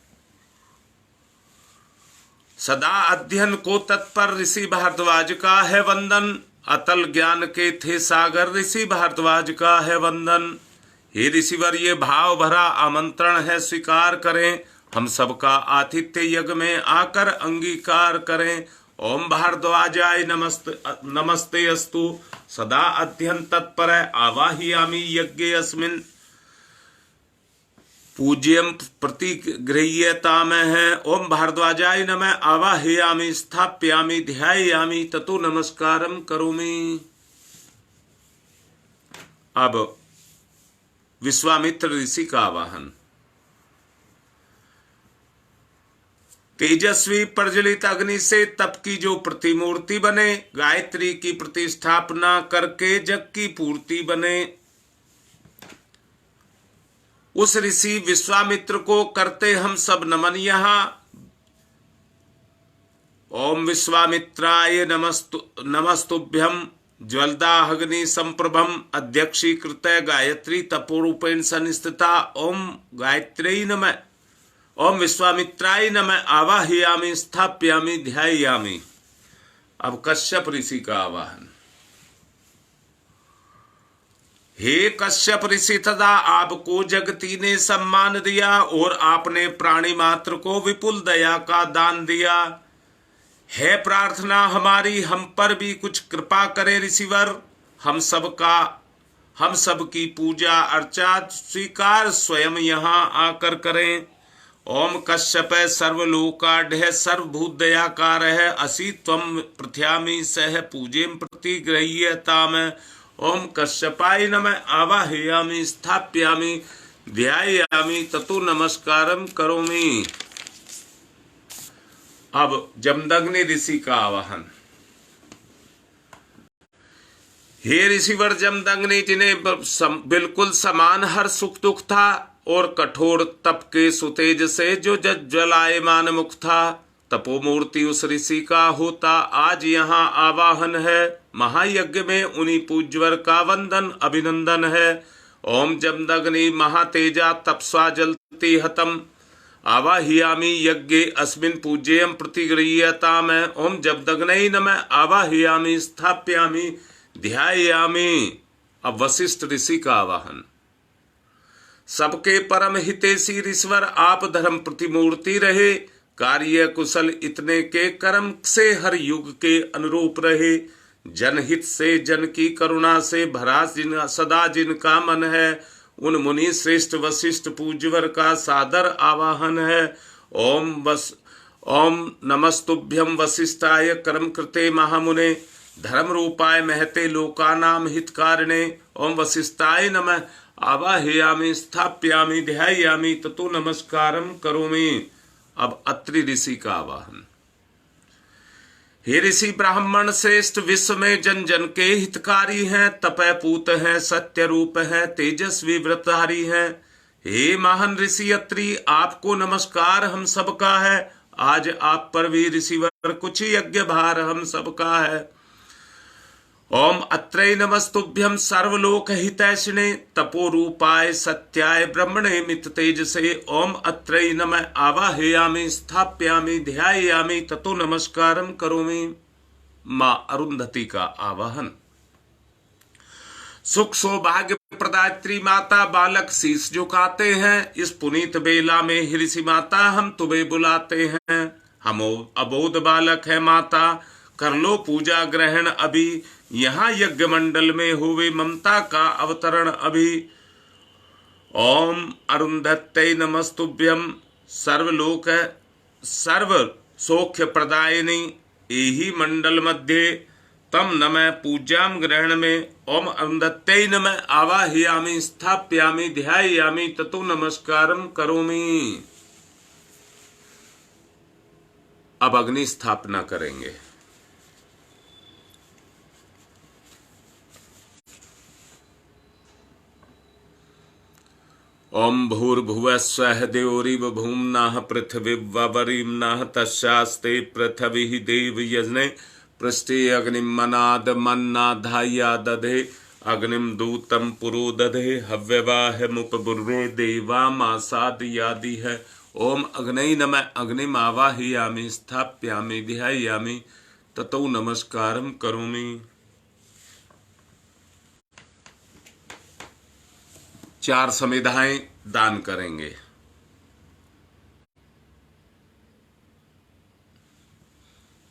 सदा अध्ययन को तत्पर ऋषि भारद्वाज का है वंदन। अतल ज्ञान के थे सागर ऋषि भारद्वाज का है वंदन। हे ऋषिवर ये भाव भरा आमंत्रण है स्वीकार करें। हम सबका आतिथ्य यज्ञ में आकर अंगीकार करें। ओम भारद्वाजाय नमस्ते अस्तु सदा अध्ययन तत्पर आवाहयामि यज्ञे अस्मिन् पूज्यम प्रतिगृह्यताम है। ओम भारद्वाजाय नमः आवाहयामि स्थापयामि ध्यायामि ततो नमस्कारम करोमि। अब विश्वामित्र ऋषि का आवाहन। तेजस्वी प्रज्वलित अग्नि से तप की जो प्रतिमूर्ति बने, गायत्री की प्रतिष्ठापना करके जग की पूर्ति बने, उस ऋषि विश्वामित्र को करते हम सब नमन। यहाँ ओम विश्वामित्राय नमस्तुभ्यम ज्वलदाहग्नि संप्रभम अध्यक्षीकृत गायत्री तपोरूपेण संस्थिता। ओम गायत्री नमः। ओम विश्वामित्राय नमः आवाहयामि स्थापयामि ध्यायामि। अब कश्यप ऋषि का आवाहन। हे कश्यप ऋषि तथा आपको जगती ने सम्मान दिया और आपने प्राणी मात्र को विपुल दया का दान दिया। है प्रार्थना हमारी हम पर भी कुछ कृपा करे ऋषिवर। हम सबकी पूजा अर्चा स्वीकार स्वयं यहाँ आकर करें। ओम कश्यप सर्वलोकाढ्य सर्वभूत दयाकार है असि त्वं प्रथ्यामि सह पूजेम प्रतिगृह्यताम। ओम कश्यपाय नमः आवाहयामि स्थापयामि ध्यायामि ततो नमस्कारम करोमि। अब जमदग्नि ऋषि का आवाहन। हे ऋषिवर जमदग्नि, जिन्हें बिल्कुल समान हर सुख दुख था और कठोर तप के सुतेज से जो ज्वलायमान मुख था, तपोमूर्ति उस ऋषि का होता आज यहाँ आवाहन है। महायज्ञ में उन्हीं पूज्यवर का वंदन अभिनंदन है। ओम जमदग्नि महातेजा तपस्वा जलती हतम आवाहयामि यज्ञे अस्मिन् पूज्यम प्रतिगृह्यताम। ओम जमदग्नै नमः आवाहयामि स्थाप्यामि ध्यायामि। अब वशिष्ठ ऋषि का आवाहन। सबके परम हितैषी ऋषिवर आप धर्म प्रतिमूर्ति रहे, कार्य कुशल इतने के कर्म से हर युग के अनुरूप रहे। जनहित से जन की करुणा से भरा सदा जिनका मन है, उन मुनि श्रेष्ठ वशिष्ठ पूज्यवर का सादर आवाहन है। ओम नमस्तुभ्यम वशिष्ठाय कर्म कृते महामुने धर्म रूपाय महते लोकानाम हितकारिणे। ओम वशिष्ठाय नमः आवाहयामि स्थाप्यामि ध्यायामि ततो नमस्कारम करोमि। अब अत्रि ऋषि का आवाहन। हे ऋषि ब्राह्मण श्रेष्ठ, विश्व में जन जन के हितकारी हैं, तपय पूत हैं, सत्य रूप हैं, तेजस्वी व्रतधारी हैं। हे महान ऋषि अत्रि, आपको नमस्कार हम सबका है। आज आप पर भी ऋषिवर कुछ यज्ञ भार हम सबका है। ओम अत्रै नमस्तुभ्यम सर्वलोक हितैषिणे तपो रूपाय सत्याय ब्रह्मणे मित तेजसे। ओम अत्रै नमः आवाहयामि स्थाप्यामि ध्यायामि ततो नमस्कारम करोमि। मां अरुंधति का आवाहन। सुख सौभाग्य प्रदात्री माता, बालक शीश झुकाते हैं। इस पुनीत बेला में ऋषि माता हम तुम्हें बुलाते हैं। हम अबोध बालक है माता, कर लो पूजा ग्रहण अभी। यहाँ यज्ञ मंडल में हुए ममता का अवतरण अभी। ओम अरुंधत्ते नमस्तुभ्यम सर्वलोक सर्व सौख्य प्रदायिनी एहि मंडल मध्य तम नमः पूज्याम ग्रहण में। ओम अरुंधत्ते नमः आवाहयामि स्थाप्यामि ध्यायामि ततो नमस्कारम करोमि। अब अग्नि स्थापना करेंगे। ओम भूर्भुवः स्वः द्यौरिव भूम्नाः पृथिवीवरीम्नाः तस्यास्ते पृथिवी देवयज्ञे पृष्ठे अग्निं मनाद मन्नाधाया दधे अग्निं दूतं पुरो दधे हव्यवाहमुपबुर्वे देवामासादयादिः। ओम अग्नै नमः अग्निम् आवाहयामि स्थाप्यामि ध्यायामि ततो नमस्कारं करोमि। चार समिधाएं दान करेंगे।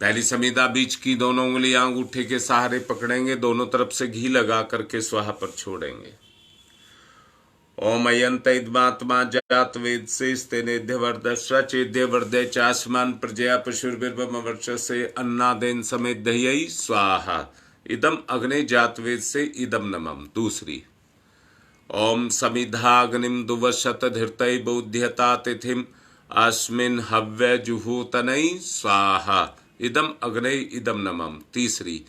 पहली समिधा बीच की दोनों उंगलियां अंगूठे के सहारे पकड़ेंगे, दोनों तरफ से घी लगा करके स्वाहा पर छोड़ेंगे। ओम अयंत इदमात्मा जात वेद से स्तेनेद्य वर्द स्वचेद्य वर्दय चास्मान प्रजया पशुर्भिर्भम वर्ष से अन्नादेन समेत दह्यई स्वाहा। इदम अग्ने जात वेद से इदम नमम। दूसरी ओम समिधाग्निम दुवशत धीर्तै बौध्यता तिथिम अस्मिन् हव्य जुहूतनै स्वाहा। इदम अग्ने इदम नमम। तीसरी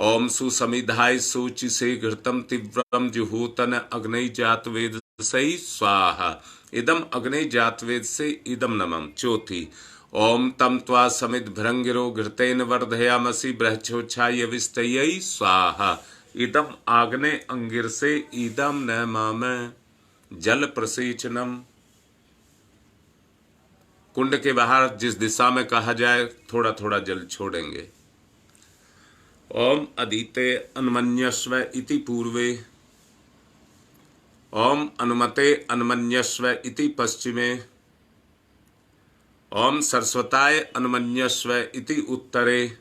ओम सुसमिधाय सूचि से घृतम तीव्रम जुहूतन अग्नि जात वेद से स्वाहा। इदम अग्नि जात वेद से इदम नमम। चौथी ओम तम त्वा समित भृंगिरो घृतेन वर्धयामसि बृहच्छोच्छाय विस्तयै स्वाहा। इदम आग्ने अंगिर से इदम न माम। जल प्रसेचनम। कुंड के बाहर जिस दिशा में कहा जाए थोड़ा थोड़ा जल छोड़ेंगे। ओम अदिते अन्मन्यस्व इति पूर्वे। ओम अनुमते अन्मन्यस्व इति पश्चिमे। ओम सरस्वताय अन्मन्यस्व इति उत्तरे।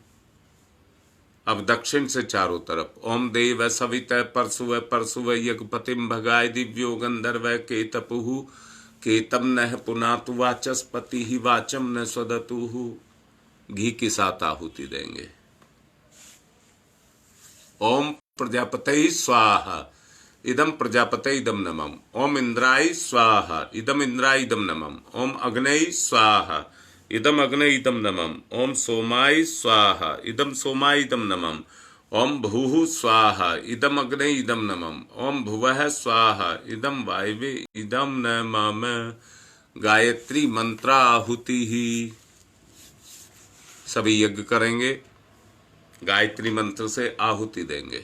अब दक्षिण से चारों तरफ। ओम देव सवित परसुव परसुव यज्ञपतिम भगाय दिव्यो गंधर्व केतपुहु केतम न पुनातु वाचस्पति ही वाचम न स्वदतुहु। घी के साथ आहुति देंगे। ओम प्रजापते स्वाहा। इदम प्रजापते इदम नमम। ओम इंद्राय स्वाहा। इदम इंद्राय इदम नमम। ओम अग्नये स्वाहा। इदम अग्ने इदम नमम। ओम सोमाय स्वाहा इदम सोमाय इदम नमम। ओम भूः स्वाहा इदम अग्ने इदम नमम। ओम भुवः स्वाहा इदम वायवे इदम नमम। गायत्री मंत्राहुति ही सभी यज्ञ करेंगे, गायत्री मंत्र से आहुति देंगे।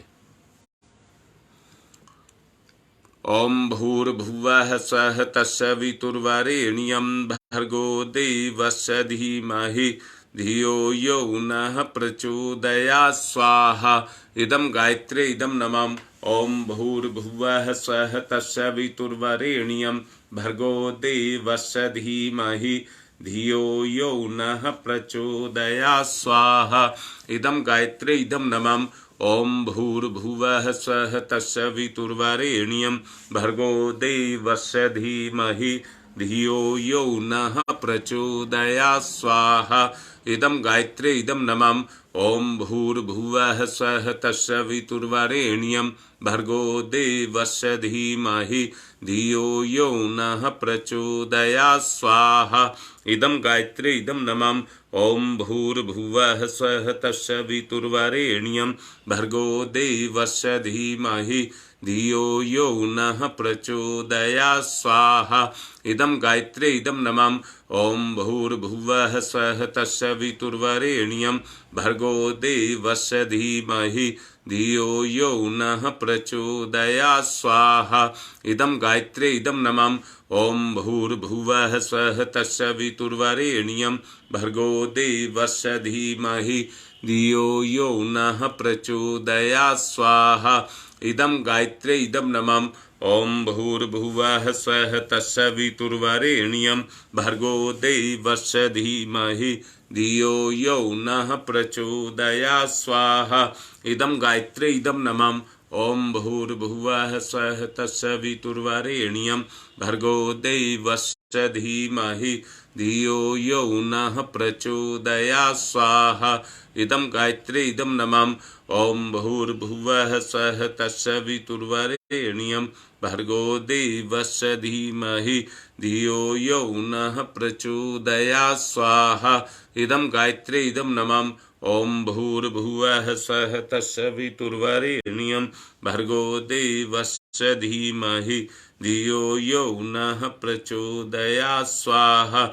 ओम भूर्भुवः स्वः तस्य वितुर्वरेण्यं भर्गो देवस्य धीमहि धियो यो नः प्रचोदयात् स्वाहा इदं गायत्रे इदं नमः। ओम भूर्भुवः स्वः तस्य वितुर्वरेण्यं भर्गो देवस्य धीमहि धियो यो नः प्रचोदयात् स्वाहा इदं गायत्रे इदं नमः। ओम भूर्भुवः स्वः तस्य वितुर्वरेण्यं भर्गो देवस्य धीमहि धियो यो नः प्रचोदयात् स्वाहा इदं गायत्रे इदं नमः। ओम भूर्भुवः स्वः तस्य वितुर्वरेण्यं भर्गो देवस्य धीमहि धियो यो नः प्रचोदयात् स्वाहा इदं गायत्रे इदं नमः। ओम भूर्भुवः स्वः तस्य वितुर्वरेण्यं भर्गो देवस्य धीमहि धियो यो नः प्रचोदयात् स्वाहा इदं गायत्रे इदं नमः। ओम भूर्भुवः स्वः तस्य वितुर्वरेण्यं भर्गो देवस्य धीमहि धियो यो नः प्रचोदयात् स्वाहा इदं गायत्रे इदं नमः। ओम भूर्भुवः स्वः तस्य वितुर्वरेण्यं भर्गो देवस्य धीमहि धियो यो नः प्रचोदयात् स्वाहा इदं गायत्रे इदं नमः। ओम भूर्भुवः स्वः तस्य वितुर्वरेण्यं भर्गो देवस्य धीमहि धियो यो नः प्रचोदयात् स्वाहा इदं गायत्रे इदं नमः। ओम भूर्भुवः स्वः तस्य वितुर्वरेण्यं भर्गो देवस्य धीमहि धियो यो नः प्रचोदयात् स्वाहा इदं गायत्रे इदं नमः। ओम भूर्भुवः स्वः तस्य वितुर्वरेण्यं भर्गो देवस्य धीमहि धियो यो नः प्रचोदयात् स्वाहा इदं गायत्रे इदं नमः। ओम भूर्भुवः स्वः तस्य वितुर्वरेण्यं भर्गो देवस्य धीमहि धियो यो नः प्रचोदयात् स्वाहा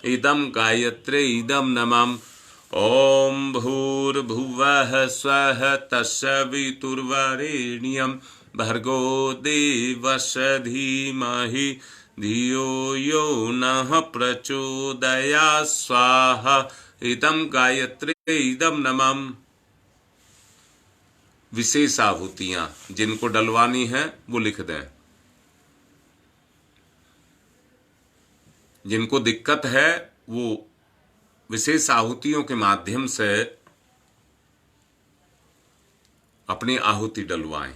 इदं गायत्रे इदं नमः। ओम भूर्भुवः स्वः तस्य वितुर्वरेण्यं भर्गो देवस्य धीमहि धियो यो नः प्रचोदयात् स्वाहा इदं गायत्रे इदं नमः। विशेष आहुतियां जिनको डलवानी है वो लिख दें। जिनको दिक्कत है वो विशेष आहुतियों के माध्यम से अपनी आहुति डलवाएं।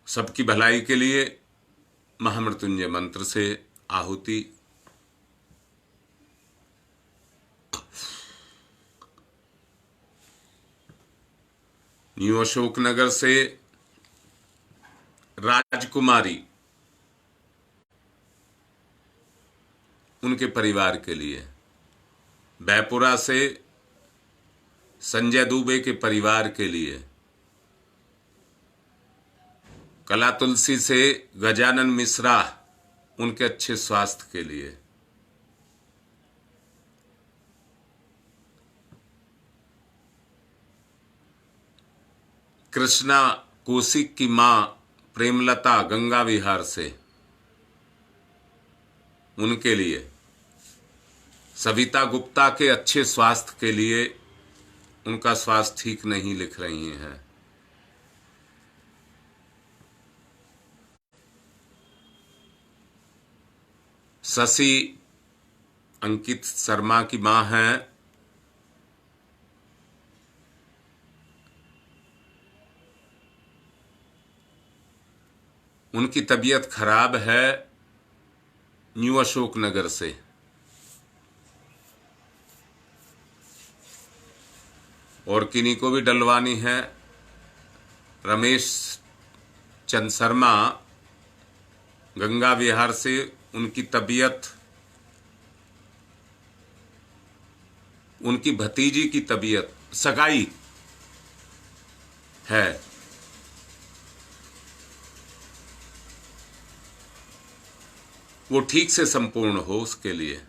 सबकी भलाई के लिए महामृत्युंजय मंत्र से आहुति। न्यू अशोकनगर से राजकुमारी, उनके परिवार के लिए। बैपुरा से संजय दुबे के परिवार के लिए। कला तुलसी से गजानन मिश्रा, उनके अच्छे स्वास्थ्य के लिए। कृष्णा कौशिक की मां प्रेमलता गंगा विहार से, उनके लिए। सविता गुप्ता के अच्छे स्वास्थ्य के लिए, उनका स्वास्थ्य ठीक नहीं लिख रही हैं। शशि अंकित शर्मा की मां हैं, उनकी तबीयत खराब है। न्यू अशोकनगर से। और किन्हीं को भी डलवानी है। रमेश चंद शर्मा, गंगा विहार से उनकी तबीयत, उनकी भतीजी की तबीयत, सगाई है, वो ठीक से संपूर्ण हो, उसके लिए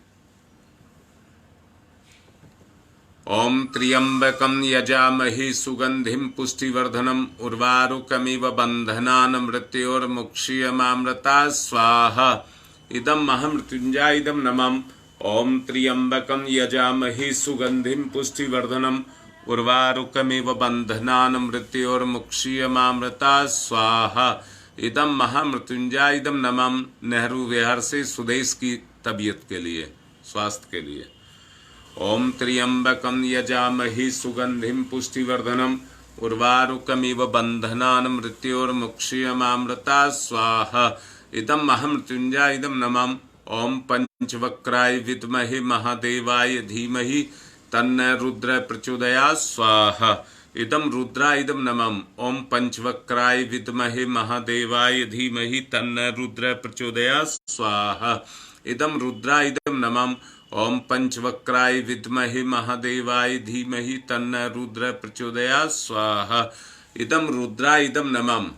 ओम त्र्यंबकं यजामहे सुगंधिं पुष्टिवर्धनम् उर्वारुकमिव बन्धनान् मृत्योर्मुक्षीयमामृता स्वाहा। इदं महामृत्युंजय इदं नमः। ओम त्र्यंबकं यजामहे सुगंधिं पुष्टिवर्धनम् उर्वारुकमिव बन्धनान् मृत्योर्मुक्षीयमामृता स्वाहा। इदं महामृत्युंजय इदं नमः। नेहरू विहार से सुदेश की तबीयत के लिए, स्वास्थ्य के लिए ओम त्र्यंबकं यजामहे सुगंधिं पुष्टिवर्धनम् उर्वारुकमिव बन्धनान् मृत्योर्मुक्षीयमामृता स्वाहा। इदं महामृत्युंजय इदं नमः। ओम पंचवक्राय विद्महे महादेवाय धीमहि तन्नः रुद्रः प्रचोदयात् स्वाहा। इदं रुद्राय इदं नमः। ओम पंचवक्राय विद्महे महादेवाय धीमहि तन्नः रुद्रः प्रचोदयात् स्वाहा। इदं रुद्राय इदं नमः। ओम पंचवक्राय विद्महे महादेवाय धीमहि तन्नः रुद्रः प्रचोदयात् स्वाहा। इदं रुद्राय इदं नमः।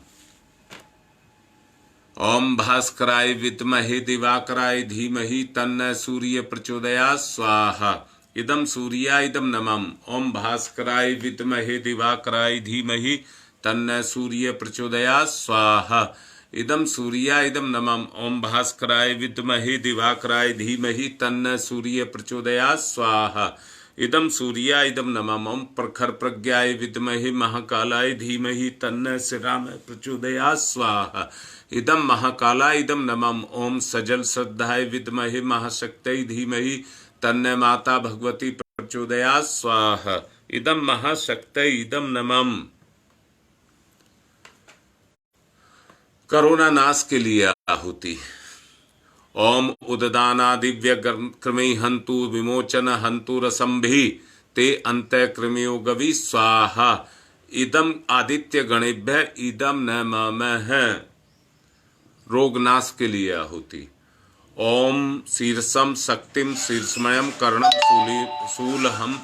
ओम भास्कराय विद्महे दिवाकराय धीमहि तन्नः सूर्य प्रचोदयात् स्वाहा। इदं सूर्याय इदं नमः। ओम भास्कराय विद्महे दिवाकराय धीमहि तन्नः सूर्य प्रचोदयात् स्वाहा। इदं सूर्याय इदं नमः। ओम भास्कराय विद्महे दिवाकराय धीमहि तन्नः सूर्य प्रचोदयात् स्वाहा। इदं सूर्याय इदं नमः। ओम प्रखर प्रज्ञाय विद्महे महाकालाय धीमहि तन्नः श्रीरामः प्रचोदयात् स्वाहा। इदं महाकालाय इदं नमः। ओम सजल श्रद्धाय विद्महे महाशक्त्यै धीमहि तन्नः माता भगवती प्रचोदयात् स्वाहा। इदं महाशक्त्यै इदं नमः। करुणा नाश के लिए आहुति। ओम उददाना दिव्य क्रमे हंतु विमोचन हंतु रसंभि ते अंत क्रमयो गवि स्वाहा। इदम आदित्य गणेभ्य इदम नमः। रोगनाश के लिए आहुति। ओम शीर्षम शक्तिम शीर्षमयम कर्णम शूलहम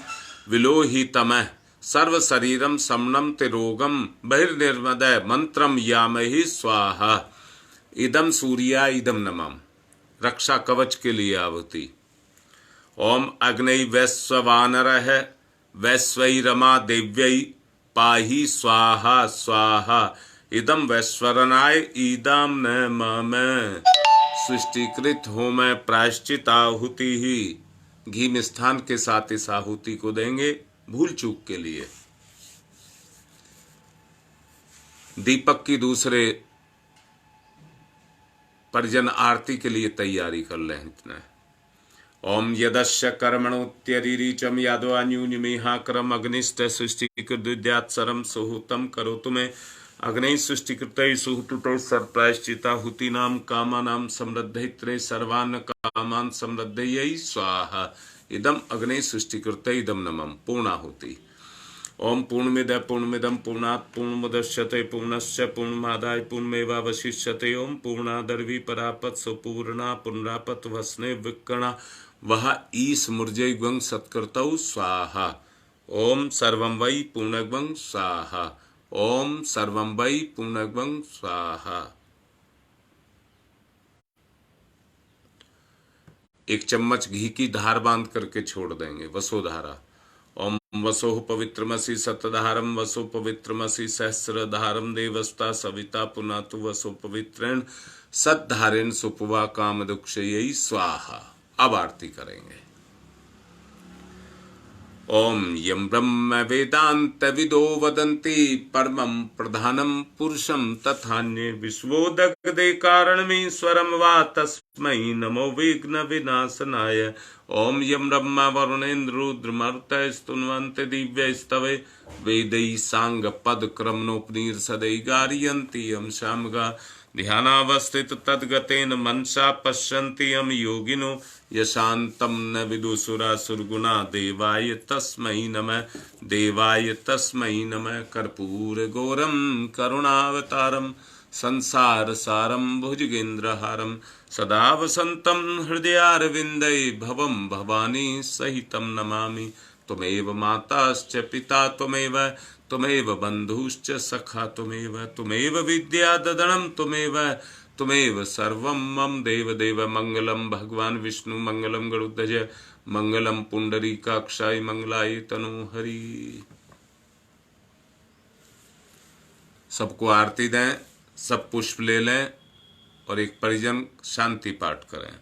विलोहितमः सर्व शरीरम समनम ते रोगम बहिर्निर्मदय मंत्रम यामहि स्वाहा। इदम सूर्याय इदम नमः। रक्षा कवच के लिए आहुति। ओम अग्नि वैश्ववानरः वैश्वैरमा देव्यै पाहि स्वाहा स्वाहा। इदम वैश्वरनाय इदम नमः। सृष्टिकृत हो मैं प्रायश्चित आहुति ही। घी मिष्ठान के साथ इस आहुति को देंगे भूल चूक के लिए। दीपक की दूसरे परिजन आरती के लिए तैयारी कर लें। इतना ओम यदस्य कर्मणोत्यरीचम यादवान्यून्यमेहाकरम अग्निष्ठ सृष्टिकृद्यात्सरम सुहूतम करोतु मे अग्नि सृष्टिकृत सुहूतो सर्वप्रायश्चिताहुतीनां कामानां समृद्धित्रे सर्वान् कामान् समृद्धयै स्वाहा। इदम अग्नि सृष्टिकृत इदम नमः। पूर्णाहुति। ओम पूर्णमिद पूर्णमिदं पूर्णात् पूर्णमुदच्यते पूर्णस्य पूर्णमादाय पूर्णमेवावशिष्यते। ओम पूर्णादर्वी परापत सुपूर्णा पुनरापत वसने विकर्णा वह ईश मूर्जयग्वं सत्कृतौ स्वाहा। ओम सर्वं वै पूर्णग्वं स्वाहा। ओम सर्वं वै पूर्णग्वं स्वाहा। एक चम्मच घी की धार बांध करके छोड़ देंगे, वसोधारा। ओम वसोः पवित्रमसि सतधारम वसो पवित्रमसि सहस्रधारम देवस्ता सविता पुनातु वसो पवित्रेण सद्धारेण सुपवा काम दुक्षयी स्वाहा। अब आरती करेंगे। ओम यम ब्रह्म वेदांत विदो वदन्ति परमं प्रधानं पुरुषं तथान्ये विश्वोदगदे कारणमीश्वरं वा तस्मै नमो विघ्न विनाशनाय। ओम यम ब्रह्म वरुणेन्द्र रुद्रमरुतः स्तुन्वन्ति दिव्यैस्तवे वेदैः सांग पद क्रमणोपनिषदै गारयन्ति यं शामगा ध्यानावस्थित तद्गतेन मनसा पश्यन्ति यं योगिनो यशान्तं न विदुषुरासुरगुणा देवाय तस्मै नमः। देवाय तस्मै नमः। कर्पूर गौरम करुणावतारम संसार सारम भुजगेन्द्रहारम सदा वसंतम हृदयारविंदे भवम भवानी सहितम नमामि। त्वमेव माताश्च पिता त्वमेव त्वमेव बंधुश्च सखा त्वमेव त्वमेव विद्या ददनम त्वमेव त्वमेव सर्वं मम देव देव। मंगलम भगवान विष्णु मंगलम गरुड़ध्वज मंगलम पुंडरीकाक्षाय मंगलाय तनोहरि। सबको आरती दें, सब पुष्प ले लें और एक परिजन शांति पाठ करें।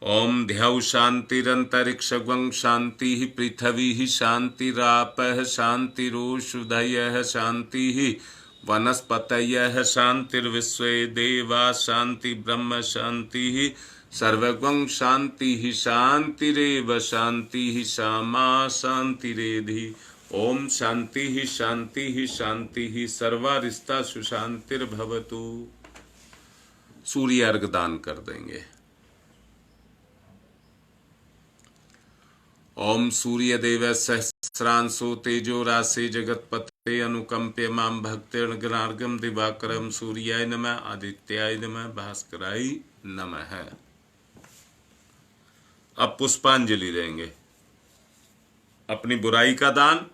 ओम ध्याउ शांतिरंतरिक्षं शांति पृथ्वी शांतिरापः शांतिरोषधयः शांति वनस्पतयः शांतिर्विश्वे देवा शांति ब्रह्म शांति सर्वगं शांति शांतिरेव शांति सामा शांतिरेधि। ओम शांति शांति शांति सर्वारिष्टा सुशांतिर्भवतु। सूर्य अर्घ दान कर देंगे। ओम सूर्य देव सहस्रांशो तेजो राशि जगतपते अनुकंप्य माम भक्तिर्गणार्गम दिवाकरम सूर्याय नमः आदित्याय नमः भास्कराय नमः। अब पुष्पांजलि देंगे। अपनी बुराई का दान,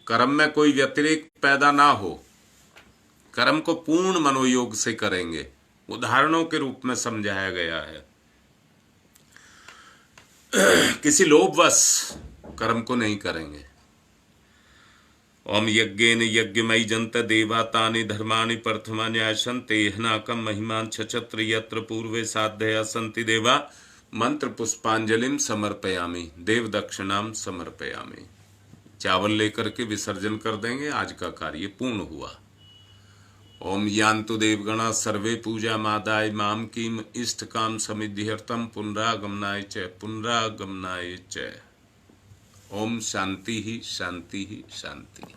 कर्म में कोई व्यतिरेक पैदा ना हो, कर्म को पूर्ण मनोयोग से करेंगे। उदाहरणों के रूप में समझाया गया है। किसी लोभवश कर्म को नहीं करेंगे। ओम यज्ञेन यज्ञमयी जंत देवा तानि धर्माणि प्रथमानि आशन्ते हनाकं महिमान छछत्र यत्र पूर्वे साधया सन्ति देवा। मंत्र पुष्पांजलिम समर्पयामि देव दक्षिणाम समर्पयामि। चावल लेकर के विसर्जन कर देंगे। आज का कार्य पूर्ण हुआ। ओम यान्तु देवगणा सर्वे पूजा मादाय माम किम इष्ट काम समिध्यर्थम पुनरागमनाय च पुनरागमनाय च। ओम शांति ही शांति ही शांति।